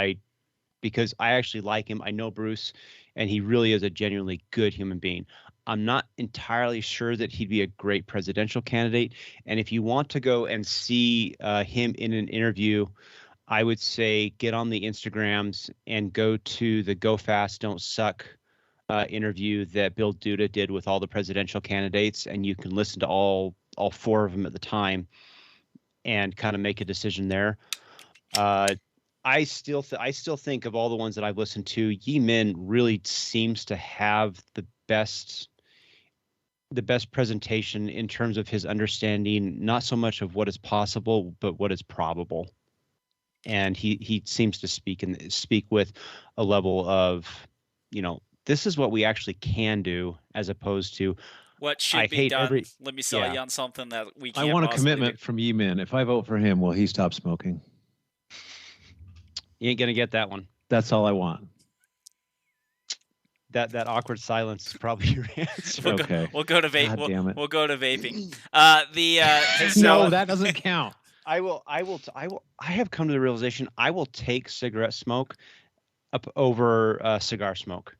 Because I actually like him. I know Bruce, and he really is a genuinely good human being. I'm not entirely sure that he'd be a great presidential candidate. And if you want to go and see him in an interview, I would say get on the Instagrams and go to the Go Fast, Don't Suck interview that Bill Duda did with all the presidential candidates. And you can listen to all 4 of them at the time and kind of make a decision there. I still think of all the ones that I've listened to, Yi Min really seems to have the best presentation in terms of his understanding, not so much of what is possible, but what is probable. And he seems to speak with a level of, this is what we actually can do, as opposed to what should be done. Let me sell you on something that we can't. I want a commitment from Yi Min. If I vote for him, will he stop smoking? You ain't gonna get that one. That's all I want. That awkward silence is probably your answer. We'll go to vape. We'll go to vaping. No, that doesn't count. I have come to the realization I will take cigarette smoke up over cigar smoke.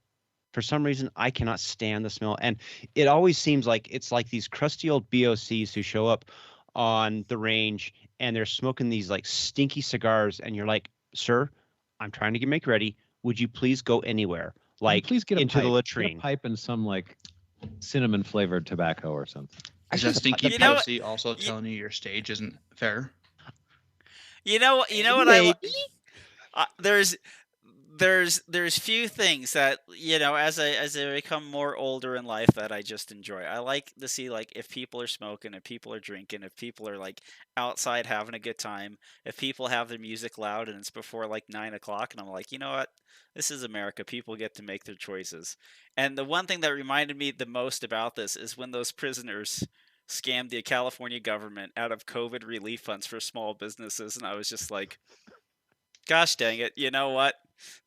For some reason, I cannot stand the smell, and it always seems like it's like these crusty old BOCs who show up on the range and they're smoking these like stinky cigars, and you're like, "Sir, I'm trying to make ready. Would you please go anywhere? Like, please get into the latrine. Get a pipe and some like cinnamon flavored tobacco or something." Is that stinky POC also telling you your stage isn't fair? You know what there's few things that, as I become more older in life, that I just enjoy. I like to see, like, if people are smoking, if people are drinking, if people are like outside having a good time, if people have their music loud and it's before like 9 o'clock, and I'm like, you know what? This is America. People get to make their choices. And the one thing that reminded me the most about this is when those prisoners scammed the California government out of COVID relief funds for small businesses, and I was just like, gosh dang it, you know what?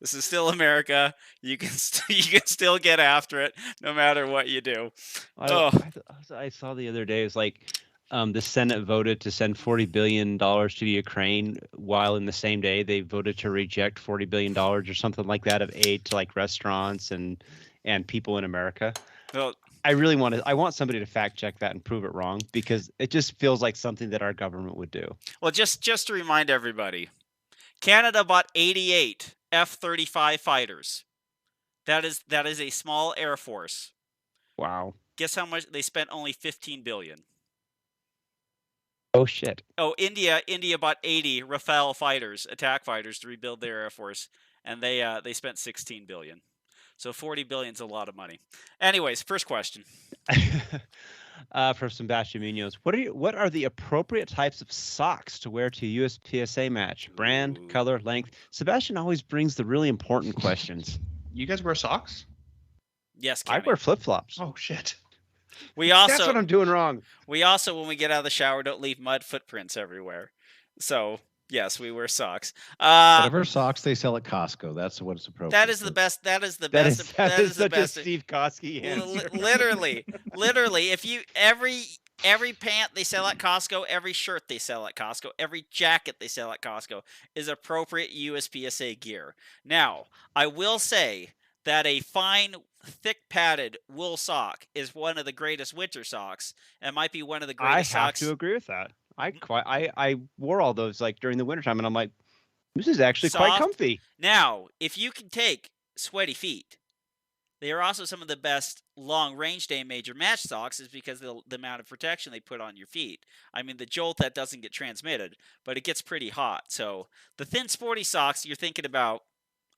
This is still America. You can still get after it no matter what you do. I saw the other day, it's like the Senate voted to send $40 billion to the Ukraine, while in the same day they voted to reject $40 billion or something like that of aid to like restaurants and people in America. Well, I want somebody to fact check that and prove it wrong, because it just feels like something that our government would do. Well, just to remind everybody, Canada bought 88 F-35 fighters. That is a small air force. Wow. Guess how much they spent? Only $15 billion. Oh shit. Oh, India bought 80 Rafale fighters, attack fighters, to rebuild their air force, and they spent $16 billion. So $40 billion is a lot of money. Anyways, first question. From Sebastian Munoz, what are the appropriate types of socks to wear to a USPSA match? Brand, color, length. Sebastian always brings the really important questions. You guys wear socks? Yes, I wear flip-flops. Oh shit. That's what I'm doing wrong. We also, when we get out of the shower, don't leave mud footprints everywhere. So yes, we wear socks. Whatever socks they sell at Costco, that's what it's appropriate. That is the best. That is the best. That is the best. Steve Kosky answer. Literally, if you every pant they sell at Costco, every shirt they sell at Costco, every jacket they sell at Costco is appropriate USPSA gear. Now, I will say that a fine, thick padded wool sock is one of the greatest winter socks, and might be one of the greatest socks. I have to agree with that. I wore all those like during the wintertime, and I'm like, this is actually quite comfy. Now, if you can take sweaty feet, they are also some of the best long-range day major match socks, is because of the amount of protection they put on your feet. I mean, the jolt, that doesn't get transmitted, but it gets pretty hot. So the thin sporty socks, you're thinking about,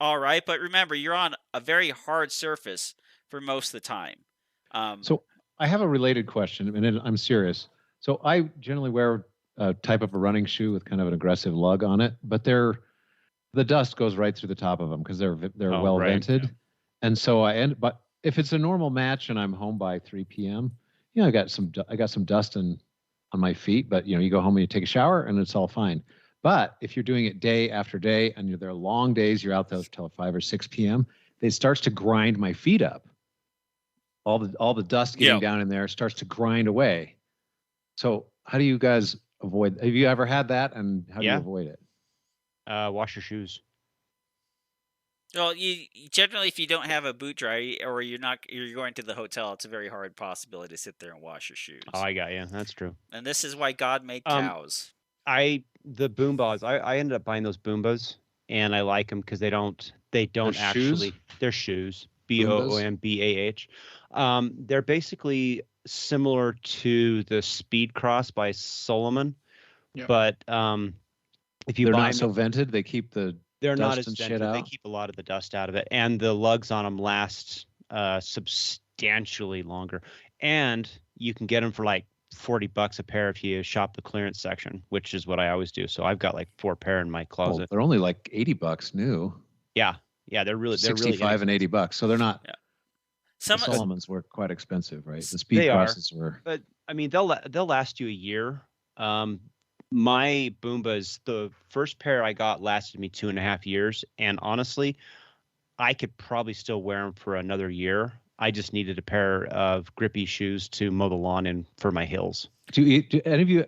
all right, but remember, you're on a very hard surface for most of the time. So I have a related question, and I'm serious. So I generally wear a type of a running shoe with kind of an aggressive lug on it, but the dust goes right through the top of them because they're well vented. Yeah. And so but if it's a normal match and I'm home by 3 p.m., I got some dust on my feet, but you go home and you take a shower and it's all fine. But if you're doing it day after day and there are long days, you're out there till 5 or 6 p.m., it starts to grind my feet up. All the dust getting down in there starts to grind away. So how do you guys avoid? Have you ever had that, and how do you avoid it? Wash your shoes. Well, you generally, if you don't have a boot dryer, or you're going to the hotel, it's a very hard possibility to sit there and wash your shoes. Oh, I got you. That's true. And this is why God made cows. The Boombas. I ended up buying those Boombas, and I like them because they don't actually. They're shoes. Boombah. They're basically similar to the Speed Cross by Solomon, but if you they're buy not so vented, they keep the They're not dust as and shit dented. They out? keep a lot of the dust out of it, and the lugs on them last substantially longer. And you can get them for like $40 a pair if you shop the clearance section, which is what I always do. So I've got like 4 pair in my closet. They're only like $80 new. Yeah, they're really 65 and $80. So they're not. Yeah. The Solomons were quite expensive, right? The Speed they Crosses were. But I mean, they'll last you a year. My Boombas, the first pair I got lasted me 2.5 years, and honestly, I could probably still wear them for another year. I just needed a pair of grippy shoes to mow the lawn in for my hills. Do any of you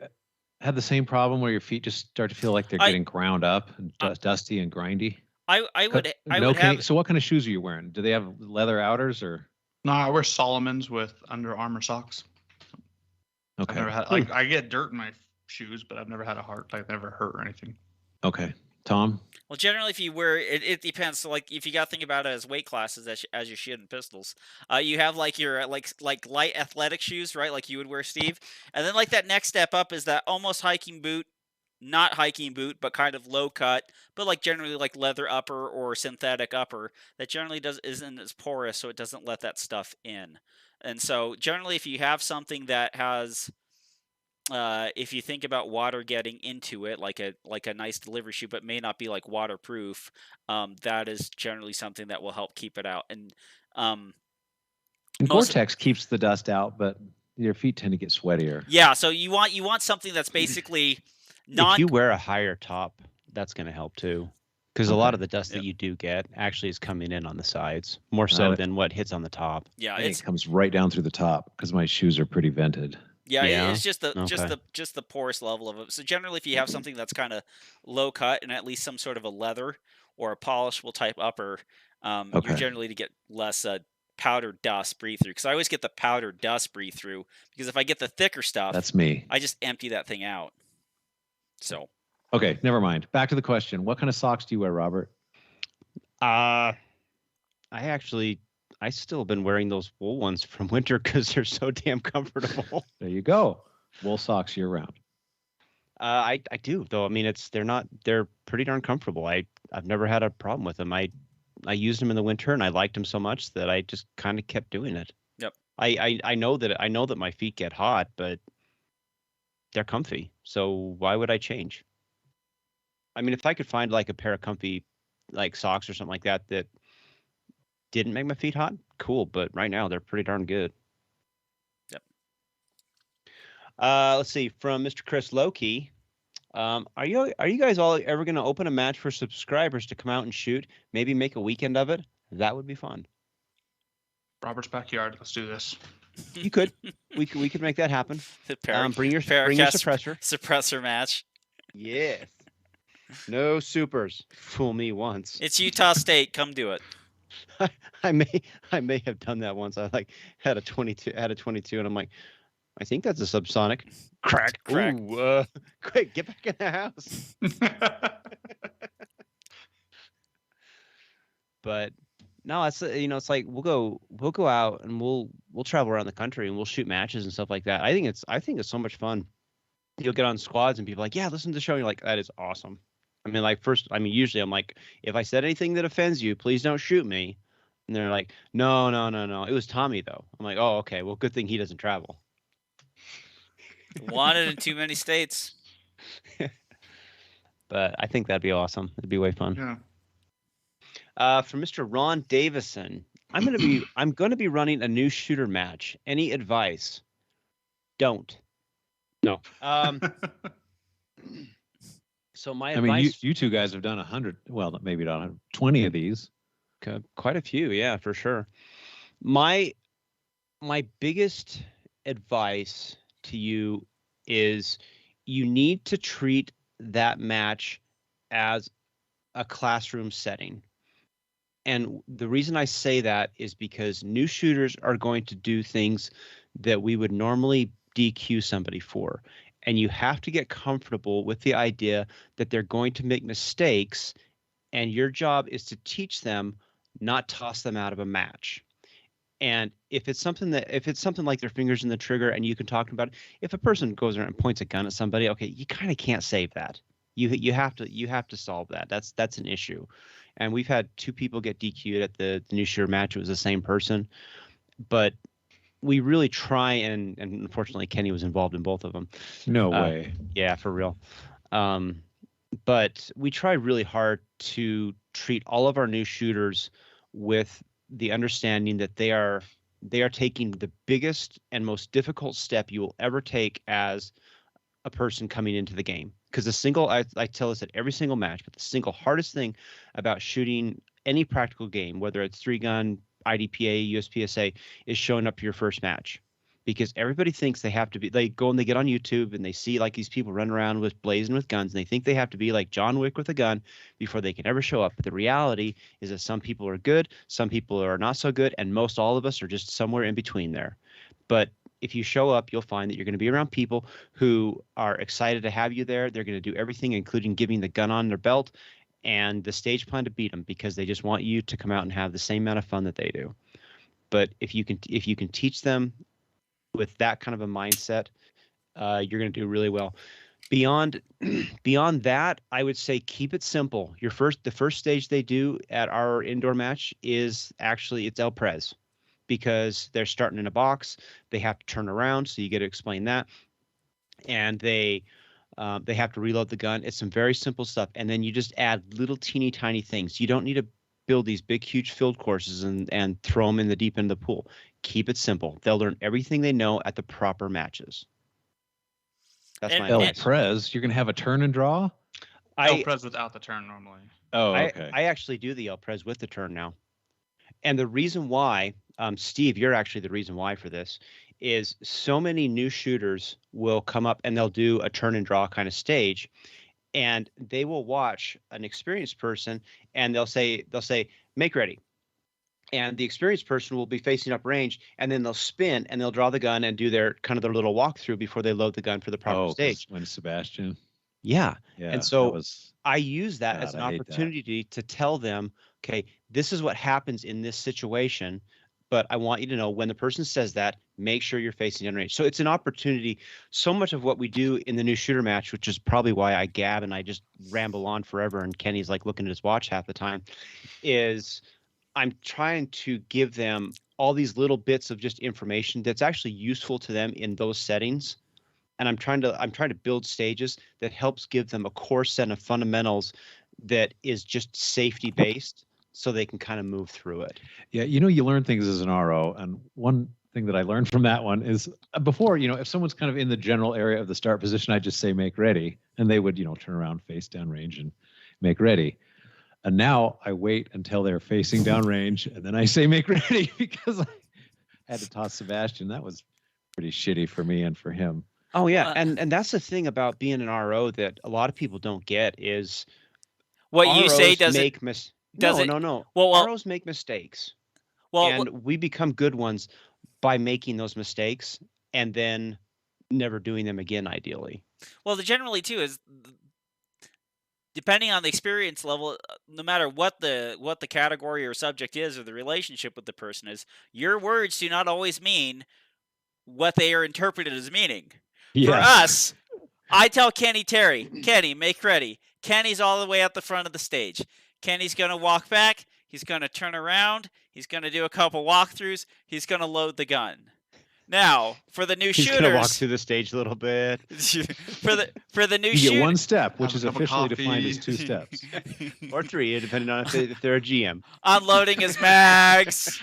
have the same problem where your feet just start to feel like they're getting ground up and dusty and grindy? I would have. So what kind of shoes are you wearing? Do they have leather outers or? No, I wear Solomons with Under Armour socks. Okay. I've never had I get dirt in my shoes, but I've never had I've never hurt or anything. Okay. Tom? Well, generally, if you wear it depends. So, like, if you got to think about it as weight classes, as you should in pistols, you have like your like light athletic shoes, right? Like you would wear, Steve, and then like that next step up is that almost hiking boot, not hiking boot, but kind of low cut, but like generally like leather upper or synthetic upper that generally isn't as porous, so it doesn't let that stuff in. And so generally, if you have something that has if you think about water getting into it, like a nice delivery shoe, but may not be like waterproof, that is generally something that will help keep it out. And Gore-Tex keeps the dust out, but your feet tend to get sweatier. Yeah, so you want something that's basically If you wear a higher top, that's going to help too, because a lot of the dust that you do get actually is coming in on the sides more so than what hits on the top. Yeah, it comes right down through the top because my shoes are pretty vented. Yeah, it's just the porous level of it. So generally, if you have something that's kind of low cut and at least some sort of a leather or a polishable type upper, you're generally to get less powder dust breathe through. Because I always get the powder dust breathe through because if I get the thicker stuff, that's me. I just empty that thing out. So. Okay, never mind. Back to the question: what kind of socks do you wear, Robert? I still have been wearing those wool ones from winter because they're so damn comfortable. There you go. Wool socks year round. I do though. I mean, they're pretty darn comfortable. I've never had a problem with them. I used them in the winter and I liked them so much that I just kind of kept doing it. Yep. I know that my feet get hot, but they're comfy. So why would I change? I mean, if I could find like a pair of comfy like socks or something like that didn't make my feet hot, cool, but right now they're pretty darn good. Yep. Let's see, from Mr. Chris Loki, are you guys all ever going to open a match for subscribers to come out and shoot? Maybe make a weekend of it? That would be fun. Robert's backyard. Let's do this. You could. We could make that happen. Bring your suppressor match. Yes. No supers. Fool me once. It's Utah State. Come do it. I may have done that once. I had a 22 and I'm like, I think that's a subsonic. Crack. Ooh, quick, get back in the house. But no, it's it's like we'll go out and we'll travel around the country and we'll shoot matches and stuff like that. I think it's so much fun. You'll get on squads and people are like, yeah, listen to the show. And you're like, that is awesome. Usually I'm like, if I said anything that offends you, please don't shoot me. And they're like, no. It was Tommy though. I'm like, oh, okay. Well, good thing he doesn't travel. Wanted in too many states. But I think that'd be awesome. It'd be way fun. Yeah. From Mr. Ron Davison, I'm gonna be running a new shooter match. Any advice? Don't. No. So my advice. I mean, you two guys have done 100. Well, maybe not 20 of these. Quite a few, yeah, for sure. My biggest advice to you is you need to treat that match as a classroom setting. And the reason I say that is because new shooters are going to do things that we would normally DQ somebody for. And you have to get comfortable with the idea that they're going to make mistakes, and your job is to teach them, not toss them out of a match. And if it's something like their fingers in the trigger and you can talk about it, if a person goes around and points a gun at somebody, okay, you kind of can't save that. You have to solve that. That's an issue, and we've had 2 people get DQ'd at the new shooter match. It was the same person, but we really try, and unfortunately Kenny was involved in both of them. No way. Yeah, for real. But we try really hard to treat all of our new shooters with the understanding that they are taking the biggest and most difficult step you will ever take as a person coming into the game. Because I tell this at every single match, but the single hardest thing about shooting any practical game, whether it's 3-gun, IDPA, USPSA, is showing up to your first match. Because everybody thinks they have to be, they go and they get on YouTube and they see like these people running around blazing with guns, and they think they have to be like John Wick with a gun before they can ever show up. But the reality is that some people are good, some people are not so good, and most all of us are just somewhere in between there. But if you show up, you'll find that you're going to be around people who are excited to have you there. They're going to do everything, including giving the gun on their belt and the stage plan to beat them, because they just want you to come out and have the same amount of fun that they do. But if you can teach them with that kind of a mindset, you're going to do really well. Beyond that, I would say keep it simple. The first stage they do at our indoor match is actually it's El Prez, because they're starting in a box. They have to turn around, so you get to explain that, and they have to reload the gun. It's some very simple stuff, and then you just add little teeny tiny things. You don't need to build these big huge field courses and throw them in the deep end of the pool. Keep it simple. They'll learn everything they know at the proper matches. That's my El Prez. You're gonna have a turn and draw. El Prez without the turn normally. Oh, okay. I actually do the El Prez with the turn now, and the reason why, Steve, you're actually the reason why for this, is so many new shooters will come up and they'll do a turn and draw kind of stage, and they will watch an experienced person and they'll say make ready. And the experienced person will be facing up range, and then they'll spin and they'll draw the gun and do their little walkthrough before they load the gun for the proper stage. When Sebastian. Yeah. And so I use that as an opportunity to tell them, okay, this is what happens in this situation, but I want you to know when the person says that, make sure you're facing in range. So it's an opportunity. So much of what we do in the new shooter match, which is probably why I gab and I just ramble on forever, and Kenny's like looking at his watch half the time, is I'm trying to give them all these little bits of just information that's actually useful to them in those settings. And I'm trying to build stages that helps give them a core set of fundamentals that is just safety based, so they can kind of move through it. Yeah, you learn things as an RO, and one thing that I learned from that one is before, if someone's kind of in the general area of the start position, I just say make ready, and they would, turn around, face down range, and make ready. And now I wait until they're facing down range, and then I say make ready, because I had to toss Sebastian. That was pretty shitty for me and for him. Oh yeah, and that's the thing about being an RO that a lot of people don't get is what ROs you say doesn't make no. Well, ROs make mistakes. Well, and we become good ones by making those mistakes and then never doing them again, ideally. Well, generally too is, depending on the experience level, no matter what the category or subject is, or the relationship with the person is, your words do not always mean what they are interpreted as meaning. Yeah. For us, I tell Terry, Kenny, make ready. Kenny's all the way at the front of the stage. Kenny's going to walk back. He's going to turn around. He's going to do a couple walkthroughs. He's going to load the gun. Now, for the new shooters, he's going to walk through the stage a little bit. for the new shooters, you get one step, which is officially defined as 2 steps, or 3, depending on if they're a GM. Unloading his mags,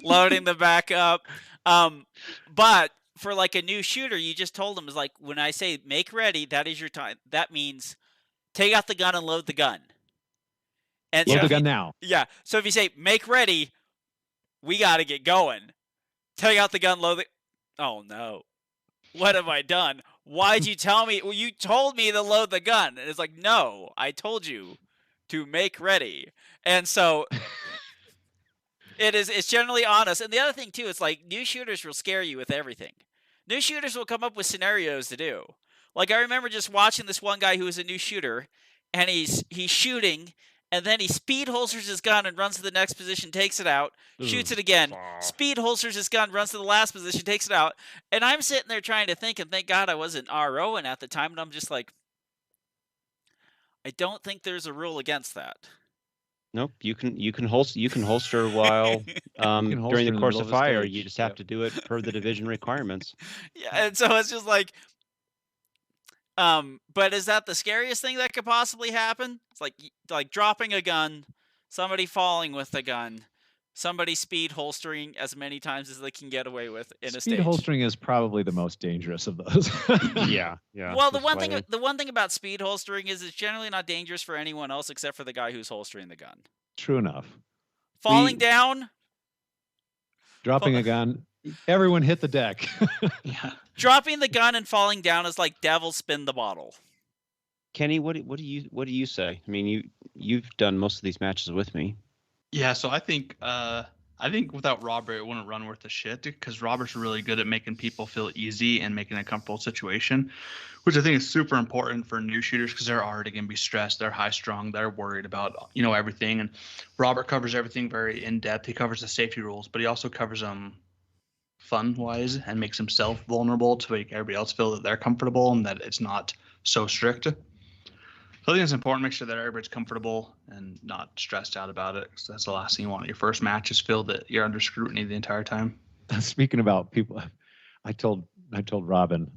loading the backup. But for like a new shooter, you just told them, is like, when I say make ready, that is your time. That means take out the gun and load the gun. And load the gun now. Yeah. So if you say make ready, we got to get going. Take out the gun, load the. Oh no, what have I done? Why'd you tell me? Well, you told me to load the gun, and it's like, no, I told you to make ready. And so it's generally honest. And the other thing too, it's like new shooters will scare you with everything. New shooters will come up with scenarios to do. Like, I remember just watching this one guy who was a new shooter, and he's shooting, and then he speed holsters his gun and runs to the next position, takes it out, shoots it again, speed holsters his gun, runs to the last position, takes it out. And I'm sitting there trying to think, and thank God I wasn't ROing at the time, and I'm just like, I don't think there's a rule against that. Nope, you can holster while during the course of fire. You just have to do it per the division requirements. Yeah, and so it's just like, but is that the scariest thing that could possibly happen? It's like dropping a gun, somebody falling with a gun, somebody speed holstering as many times as they can get away with in a stage. Speed holstering is probably the most dangerous of those. Yeah. Well, the one thing about speed holstering is it's generally not dangerous for anyone else except for the guy who's holstering the gun. True enough. Falling down, dropping a gun. Everyone hit the deck. Yeah. Dropping the gun and falling down is like devil spin the bottle. Kenny, what do you say? I mean, you've done most of these matches with me. Yeah, so I think without Robert it wouldn't run worth a shit, because Robert's really good at making people feel easy and making a comfortable situation, which I think is super important for new shooters, because they're already going to be stressed, they're high strung, they're worried about everything, and Robert covers everything very in depth. He covers the safety rules, but he also covers them fun wise and makes himself vulnerable to make everybody else feel that they're comfortable and that it's not so strict. So I think it's important to make sure that everybody's comfortable and not stressed out about it, because that's the last thing you want. Your first match is feel that you're under scrutiny the entire time. Speaking about people, I told Robin,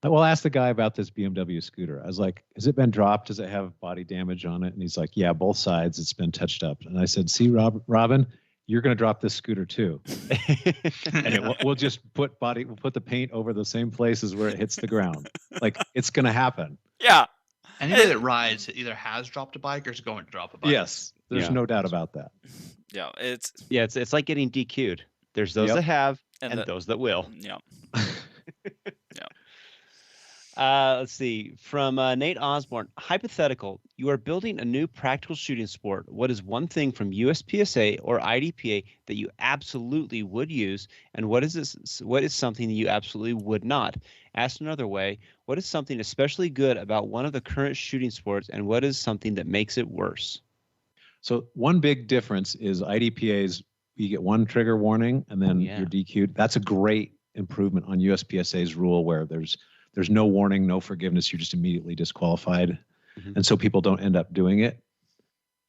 well, ask the guy about this BMW scooter. I was like, has it been dropped? Does it have body damage on it? And he's like, yeah, both sides. It's been touched up. And I said, see, Robin, you're going to drop this scooter too. And we'll just we'll put the paint over the same places where it hits the ground. Like, it's going to happen. Yeah. Anybody that rides either has dropped a bike or is going to drop a bike. Yes, there's no doubt about that. Yeah, it's like getting DQ'd. There's those that have and those that will. Yeah. Let's see. From Nate Osborne. Hypothetical. You are building a new practical shooting sport. What is one thing from USPSA or IDPA that you absolutely would use? And what is something that you absolutely would not? Asked another way, what is something especially good about one of the current shooting sports, and what is something that makes it worse? So one big difference is IDPA's, you get one trigger warning and then you're DQ'd. That's a great improvement on USPSA's rule where there's no warning, no forgiveness. You're just immediately disqualified. Mm-hmm. And so people don't end up doing it,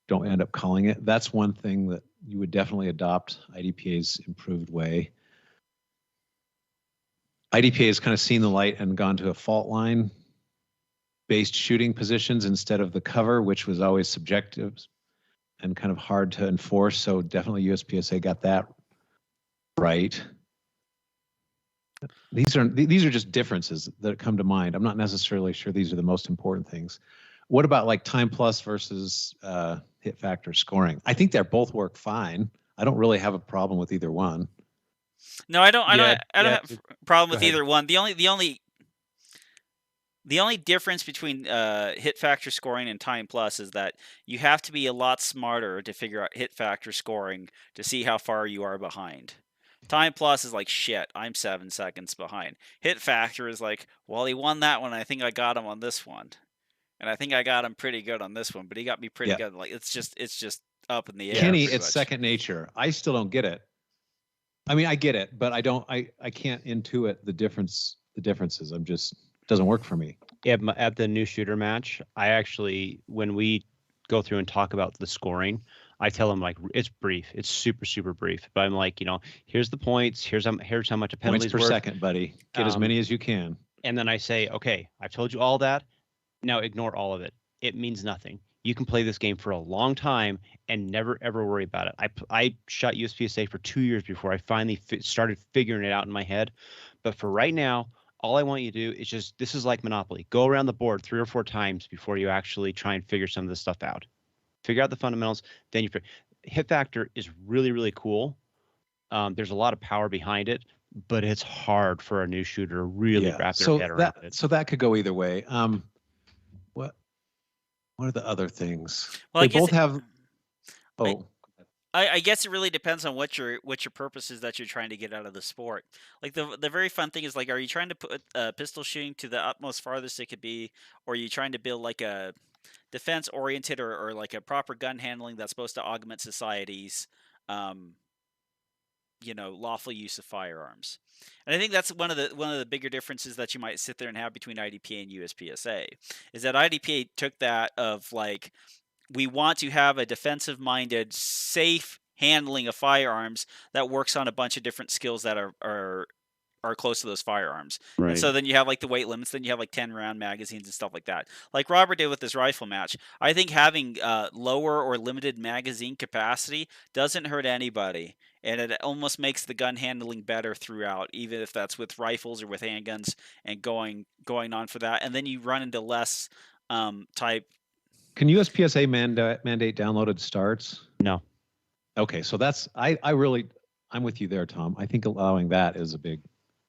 don't end up calling it. That's one thing that you would definitely adopt IDPA's improved way. IDPA has kind of seen the light and gone to a fault line based shooting positions instead of the cover, which was always subjective and kind of hard to enforce. So definitely USPSA got that right. These are just differences that come to mind. I'm not necessarily sure these are the most important things. What about like time plus versus hit factor scoring? I think they both work fine. I don't really have a problem with either one. No, I don't have a problem with either one. The only difference between hit factor scoring and time plus is that you have to be a lot smarter to figure out hit factor scoring to see how far you are behind. Time plus is like, shit, I'm 7 seconds behind. Hit factor is like, well, he won that one. I think I got him on this one. And I think I got him pretty good on this one, but he got me pretty good. Like, it's just up in the air. Kenny, it's second nature. I still don't get it. I mean, I get it, but I can't intuit the differences. It doesn't work for me. Yeah, at the new shooter match, I actually, when we go through and talk about the scoring, I tell them, like, it's brief. It's super, super brief. But I'm like, here's the points. Here's how much a penalty's points per second, buddy. Get as many as you can. And then I say, okay, I've told you all that. Now ignore all of it. It means nothing. You can play this game for a long time and never, ever worry about it. I shot USPSA for 2 years before I finally started figuring it out in my head. But for right now, all I want you to do is this is like Monopoly. Go around the board 3 or 4 times before you actually try and figure some of this stuff out. Figure out the fundamentals, then hit factor is really, really cool. There's a lot of power behind it, but it's hard for a new shooter to really wrap their head around it. So that could go either way. What are the other things? Well, they both have. I guess it really depends on what your purpose is that you're trying to get out of the sport. Like the very fun thing is, like, are you trying to put pistol shooting to the utmost farthest it could be, or are you trying to build like a defense oriented or like a proper gun handling that's supposed to augment societies lawful use of firearms. And I think that's one of the bigger differences that you might sit there and have between IDPA and USPSA, is that IDPA took that of like, we want to have a defensive-minded, safe handling of firearms that works on a bunch of different skills that are close to those firearms. Right. And so then you have like the weight limits, then you have like 10-round magazines and stuff like that. Like Robert did with his rifle match. I think having lower or limited magazine capacity doesn't hurt anybody. And it almost makes the gun handling better throughout, even if that's with rifles or with handguns, and going on for that. And then you run into less type. Can USPSA mandate downloaded starts? No. Okay, so that's I'm with you there, Tom. I think allowing that is a big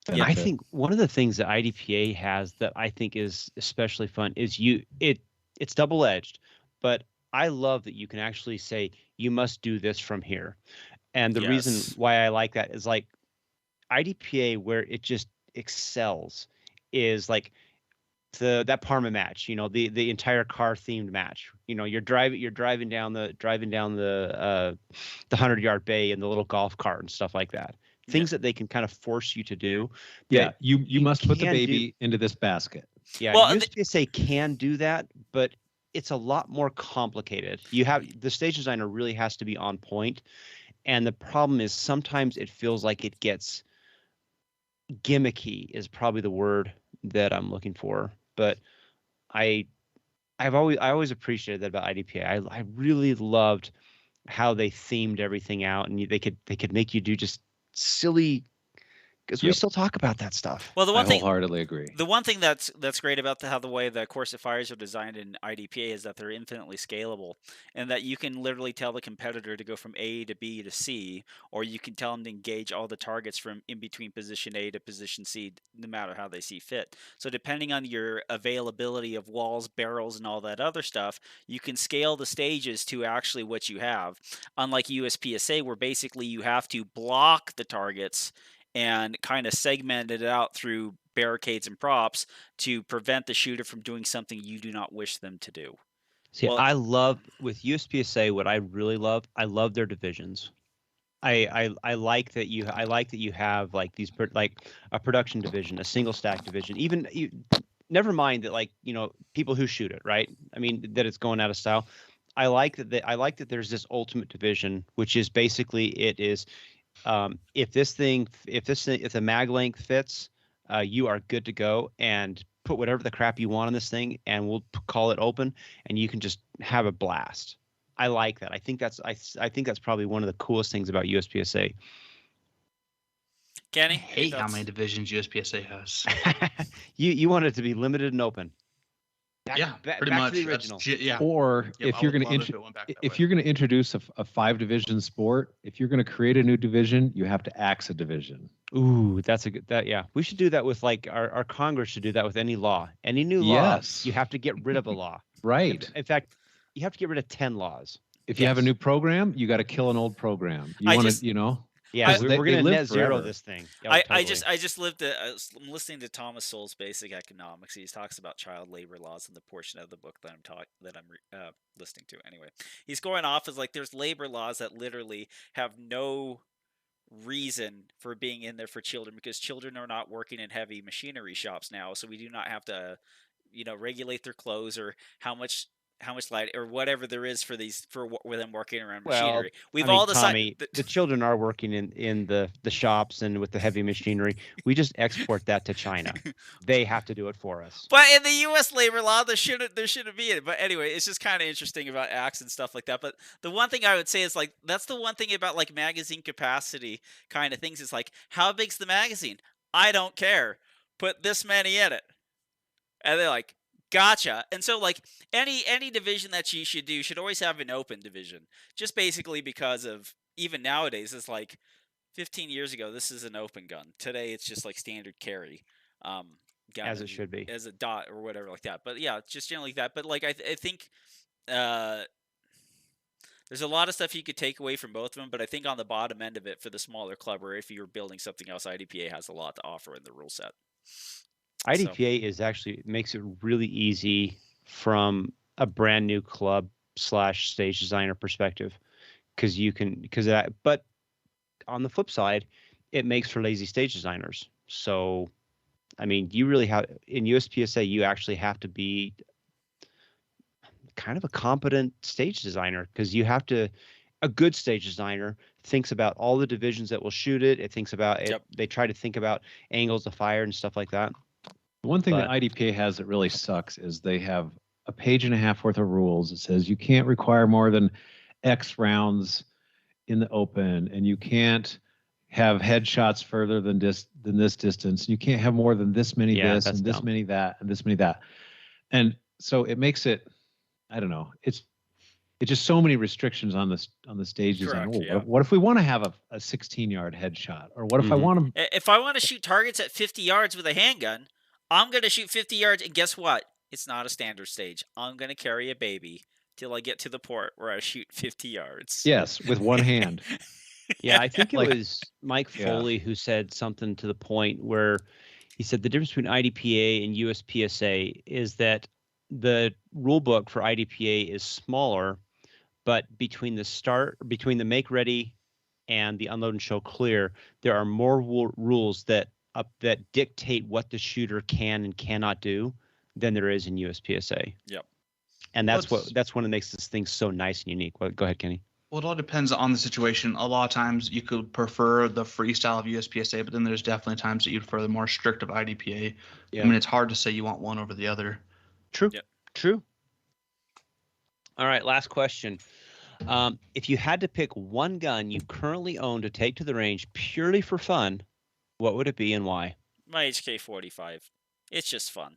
benefit. I think one of the things that IDPA has that I think is especially fun is it's double-edged, but I love that you can actually say you must do this from here. And the reason why I like that is like IDPA, where it just excels, is like that Parma match. The entire car themed match. You're driving down the 100-yard bay in the little golf cart and stuff like that. Things that they can kind of force you to do. Yeah, you must put the baby into this basket. Yeah, well, USPSA can do that, but it's a lot more complicated. The stage designer really has to be on point. And the problem is sometimes it feels like it gets gimmicky is probably the word that I'm looking for. But I always appreciated that about IDPA. I really loved how they themed everything out, and they could make you do just silly, because we still talk about that stuff. Well, I wholeheartedly agree. The one thing that's great about how the way the Corsa fires are designed in IDPA is that they're infinitely scalable, and that you can literally tell the competitor to go from A to B to C, or you can tell them to engage all the targets from in between position A to position C, no matter how they see fit. So depending on your availability of walls, barrels, and all that other stuff, you can scale the stages to actually what you have. Unlike USPSA, where basically you have to block the targets and kind of segmented it out through barricades and props to prevent the shooter from doing something you do not wish them to do. See, I love with USPSA, what I really love, I love their divisions. I like that you have like these like a production division, a single stack division, never mind that, like, people who shoot it, right? I mean, that it's going out of style. I like that there's this ultimate division, which is basically it is if the mag length fits, you are good to go, and put whatever the crap you want on this thing, and we'll call it open, and you can just have a blast. I like that. I think that's probably one of the coolest things about USPSA. Kenny, I hate how many divisions USPSA has. You want it to be limited and open. Pretty much. To the original. Or if you're going to introduce a 5-division sport, if you're going to create a new division, you have to axe a division. Ooh, that's a good. We should do that with, like, our Congress should do that with any law, any new law. You have to get rid of a law. Right. In fact, you have to get rid of 10 laws. If you have a new program, you got to kill an old program. You want to, Yeah, we're going to net zero this thing. I'm listening to Thomas Sowell's Basic Economics. He talks about child labor laws in the portion of the book that I'm listening to. Anyway, he's going off as like there's labor laws that literally have no reason for being in there for children, because children are not working in heavy machinery shops now, so we do not have to, regulate their clothes or how much light or whatever there is for them working around machinery. We've all decided the children are working in the shops and with the heavy machinery. We just export that to China. They have to do it for us. But in the U.S. labor law, there shouldn't be it. But anyway, it's just kind of interesting about acts and stuff like that. But the one thing I would say is, like, that's the one thing about, like, magazine capacity kind of things is, like, how big's the magazine? I don't care. Put this many in it. And they're like, gotcha. And so, like, any division that you should do should always have an open division, just basically because of, even nowadays, it's like 15 years ago, this is an open gun. Today, it's just like standard carry. As it should be. As a dot or whatever like that. But yeah, just generally like that. But like, I think there's a lot of stuff you could take away from both of them. But I think on the bottom end of it, for the smaller club, or if you're building something else, IDPA has a lot to offer in the rule set. IDPA is actually makes it really easy from a brand new club / stage designer perspective, but on the flip side, it makes for lazy stage designers. So, I mean, you really have in USPSA, you actually have to be kind of a competent stage designer because you have to. A good stage designer thinks about all the divisions that will shoot it. It thinks about it. Yep. They try to think about angles of fire and stuff like that. The one thing that IDPA has that really sucks is they have a page and a half worth of rules. It says you can't require more than X rounds in the open, and you can't have headshots further than this distance. You can't have more than this many this and this many that and this many that. And so it makes it, I don't know, it's just so many restrictions on the stage design. What if we want to have a 16-yard headshot? Or what if I want to... If I want to shoot targets at 50 yards with a handgun, I'm going to shoot 50 yards, and guess what? It's not a standard stage. I'm going to carry a baby till I get to the port where I shoot 50 yards. Yes, with one hand. Yeah, I think it was Mike Foley who said something to the point where he said the difference between IDPA and USPSA is that the rule book for IDPA is smaller, but between the make ready and the unload and show clear, there are more rules that dictate what the shooter can and cannot do than there is in USPSA. Yep. And that's what makes this thing so nice and unique. Well, go ahead, Kenny. Well, it all depends on the situation. A lot of times you could prefer the freestyle of USPSA, but then there's definitely times that you'd prefer the more strict of IDPA. Yeah. I mean, it's hard to say you want one over the other. True. Yep. True. All right, last question. If you had to pick one gun you currently own to take to the range purely for fun, what would it be and why? My HK-45. It's just fun.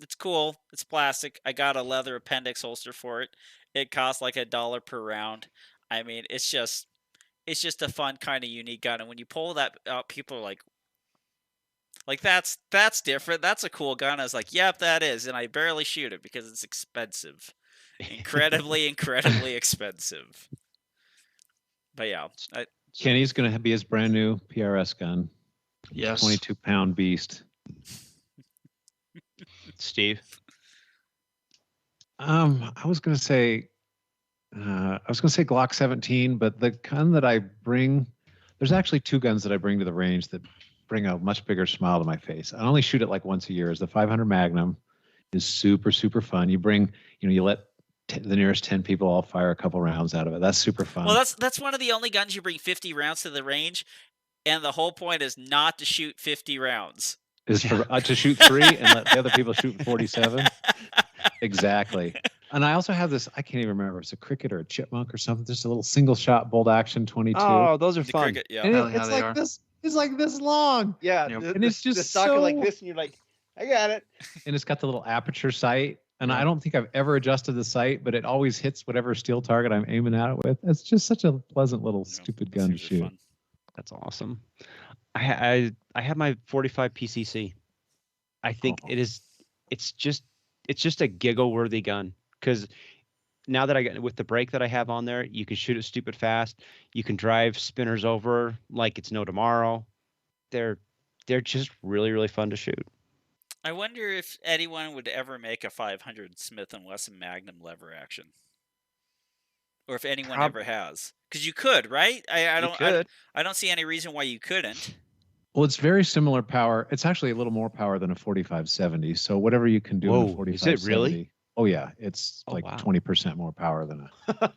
It's cool. It's plastic. I got a leather appendix holster for it. It costs like $1 per round. I mean, it's just a fun kind of unique gun. And when you pull that out, people are like that's different. That's a cool gun. I was like, yep, that is. And I barely shoot it because it's expensive. Incredibly expensive. But yeah. Kenny's going to be his brand new PRS gun. Yes. 22-pound beast. Steve? I was going to say Glock 17, but the gun that I bring, there's actually two guns that I bring to the range that bring a much bigger smile to my face. I only shoot it like once a year. The 500 Magnum is super, super fun. You let the nearest 10 people all fire a couple rounds out of it. That's super fun. Well, that's one of the only guns you bring 50 rounds to the range, and the whole point is not to shoot 50 rounds. Is to shoot 3 and let the other people shoot 47. Exactly. And I also have this, I can't even remember if it's a cricket or a chipmunk or something, just a little single shot bolt action 22. Oh, those are fun. Cricket, yeah. And it's like this. It's like this long. Yeah. And it's just the stock like this, and you're like, I got it. And it's got the little aperture sight. And I don't think I've ever adjusted the sight, but it always hits whatever steel target I'm aiming at it with. It's just such a pleasant little stupid gun to shoot. Fun. That's awesome. I have my 45 PCC. I think it's just a giggle worthy gun, because now that I got with the brake that I have on there, you can shoot it stupid fast. You can drive spinners over like it's no tomorrow. They're just really, really fun to shoot. I wonder if anyone would ever make a 500 Smith & Wesson Magnum lever action, or if anyone ever has, because you could, right? I don't see any reason why you couldn't. Well, it's very similar power. It's actually a little more power than a 4570. So whatever you can do in a 4570. Is it really? Oh yeah, it's 20% more power than a.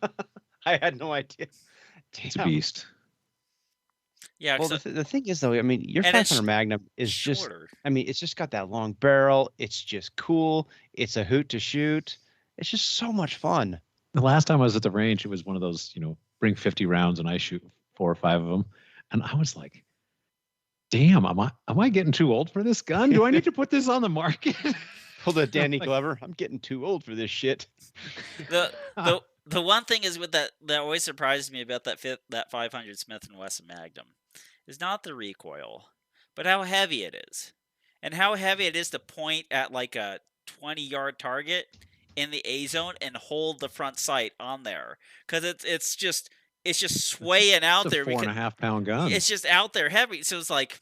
I had no idea. Damn. It's a beast. Yeah. Well, the thing is, though, I mean, your 500 Magnum is shorter. It's just got that long barrel. It's just cool. It's a hoot to shoot. It's just so much fun. The last time I was at the range, it was one of those, bring 50 rounds and I shoot 4 or 5 of them, and I was like, damn, am I getting too old for this gun? Do I need to put this on the market? Pull the Danny Glover. I'm getting too old for this shit. The one thing is with that always surprises me about that 500 Smith & Wesson Magnum is not the recoil, but how heavy it is, and how heavy it is to point at like a 20-yard target in the A zone and hold the front sight on there, because it's just swaying out there. It's a 4.5 pound gun. It's just out there heavy. So it's like,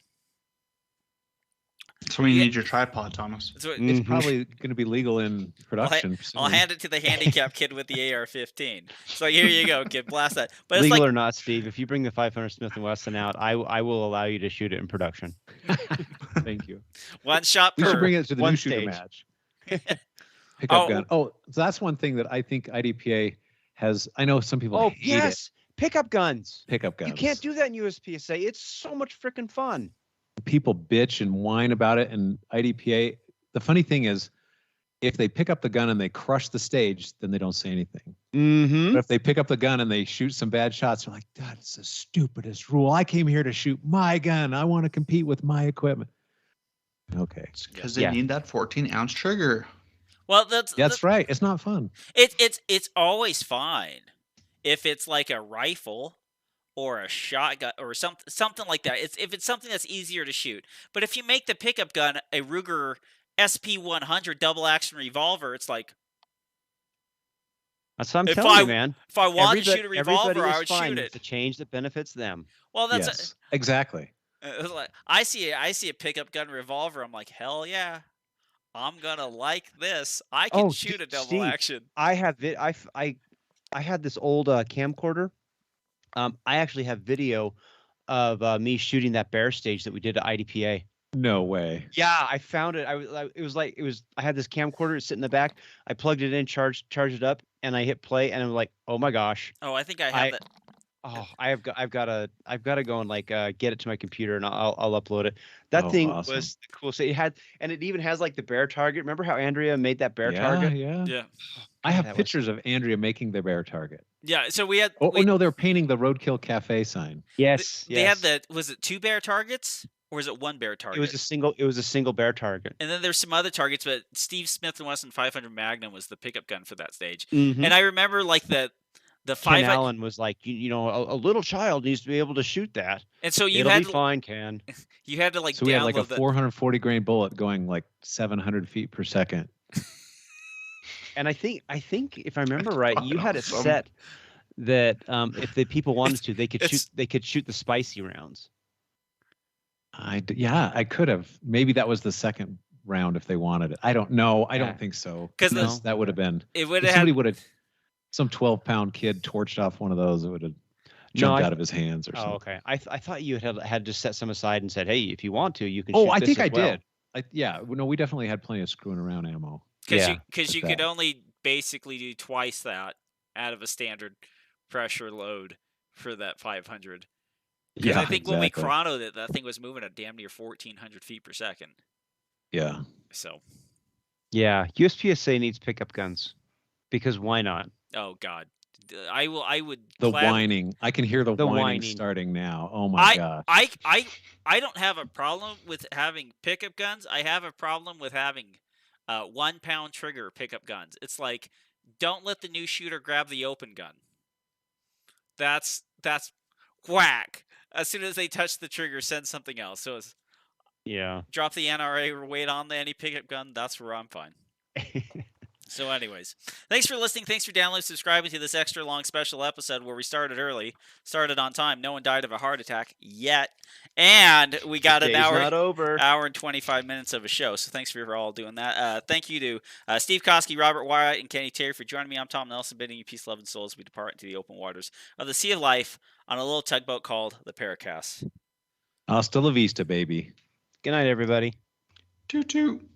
So we need your tripod, Thomas. It's probably going to be legal in production. I'll hand it to the handicap kid with the AR-15. So here you go, kid. Blast that. But legal it's or not, Steve, if you bring the 500 Smith & Wesson out, I will allow you to shoot it in production. Thank you. One shot per. We should bring it to the one new shooter stage. match. Pickup gun. Oh, so that's one thing that I think IDPA has. I know some people hate it. Pickup guns. Pickup guns. You can't do that in USPSA. It's so much freaking fun. People bitch and whine about it, and IDPA. The funny thing is, if they pick up the gun and they crush the stage, then they don't say anything. Mm-hmm. But if they pick up the gun and they shoot some bad shots, they're like, "That's the stupidest rule. I came here to shoot my gun. I want to compete with my equipment." Okay. Because they need that 14-ounce trigger. Well, that's right. It's not fun. It's always fine if it's like a rifle or a shotgun or something like that. If it's something that's easier to shoot. But if you make the pickup gun a Ruger SP100 double action revolver, it's like, that's what I'm telling you, man. If I want to shoot a revolver, I would shoot it. It's a change that benefits them. Well, that's exactly. Like, I see a pickup gun revolver. I'm like, hell yeah, I'm gonna like this. I can shoot a double action. I have it. I had this old camcorder. I actually have video of me shooting that bear stage that we did at IDPA. No way. Yeah, I found it. I had this camcorder sitting in the back. I plugged it in, charged it up, and I hit play, and I'm like, oh my gosh. Oh, I think I have that. Oh, I've got to go and like get it to my computer, and I'll upload it. That thing was cool. So it even has like the bear target. Remember how Andrea made that bear target? Yeah. I have pictures of Andrea making the bear target. Yeah. So we had. No, they're painting the Roadkill Cafe sign. Yes. They had was it 2 bear targets? Or was it 1 bear target? It was a single bear target. And then there's some other targets, but Steve Smith & Wesson 500 Magnum was the pickup gun for that stage. Mm-hmm. And I remember like the Ken Allen was like, a little child needs to be able to shoot that. And so it'll be fine, Ken. You had to like. So we had like a 440 grain bullet going like 700 feet per second. And I think if I remember right, you had it set that if the people wanted to, they could shoot the spicy rounds. I could have. Maybe that was the second round if they wanted it. I don't know. I don't think so. Because that would have been. It would have. Somebody would have. Some 12-pound kid torched off one of those. It would have jumped out of his hands or something. Oh, okay. I thought you had to set some aside and said, hey, if you want to, you can. Oh, shoot I this think as I well. did. No, we definitely had plenty of screwing around ammo. Because you could only basically do twice that out of a standard pressure load for that 500. Because I think when we chronoed it, that thing was moving at damn near 1,400 feet per second. Yeah. So. Yeah, USPSA needs pickup guns, because why not? Oh God, I would. The whining. I can hear the whining starting now. Oh my God. I don't have a problem with having pickup guns. I have a problem with having 1 pound trigger pickup guns. It's like, don't let the new shooter grab the open gun. That's whack. As soon as they touch the trigger, send something else. So it's drop the NRA weight on any pickup gun. That's where I'm fine. So anyways, thanks for listening. Thanks for downloading, subscribing to this extra long special episode where we started early, started on time. No one died of a heart attack yet. And we got an hour and 25 minutes of a show. So thanks for all doing that. Thank you to Steve Koski, Robert Wyatt, and Kenny Terry for joining me. I'm Tom Nelson, bidding you peace, love, and soul as we depart into the open waters of the Sea of Life on a little tugboat called the PARAcast. Hasta la vista, baby. Good night, everybody. Toot toot.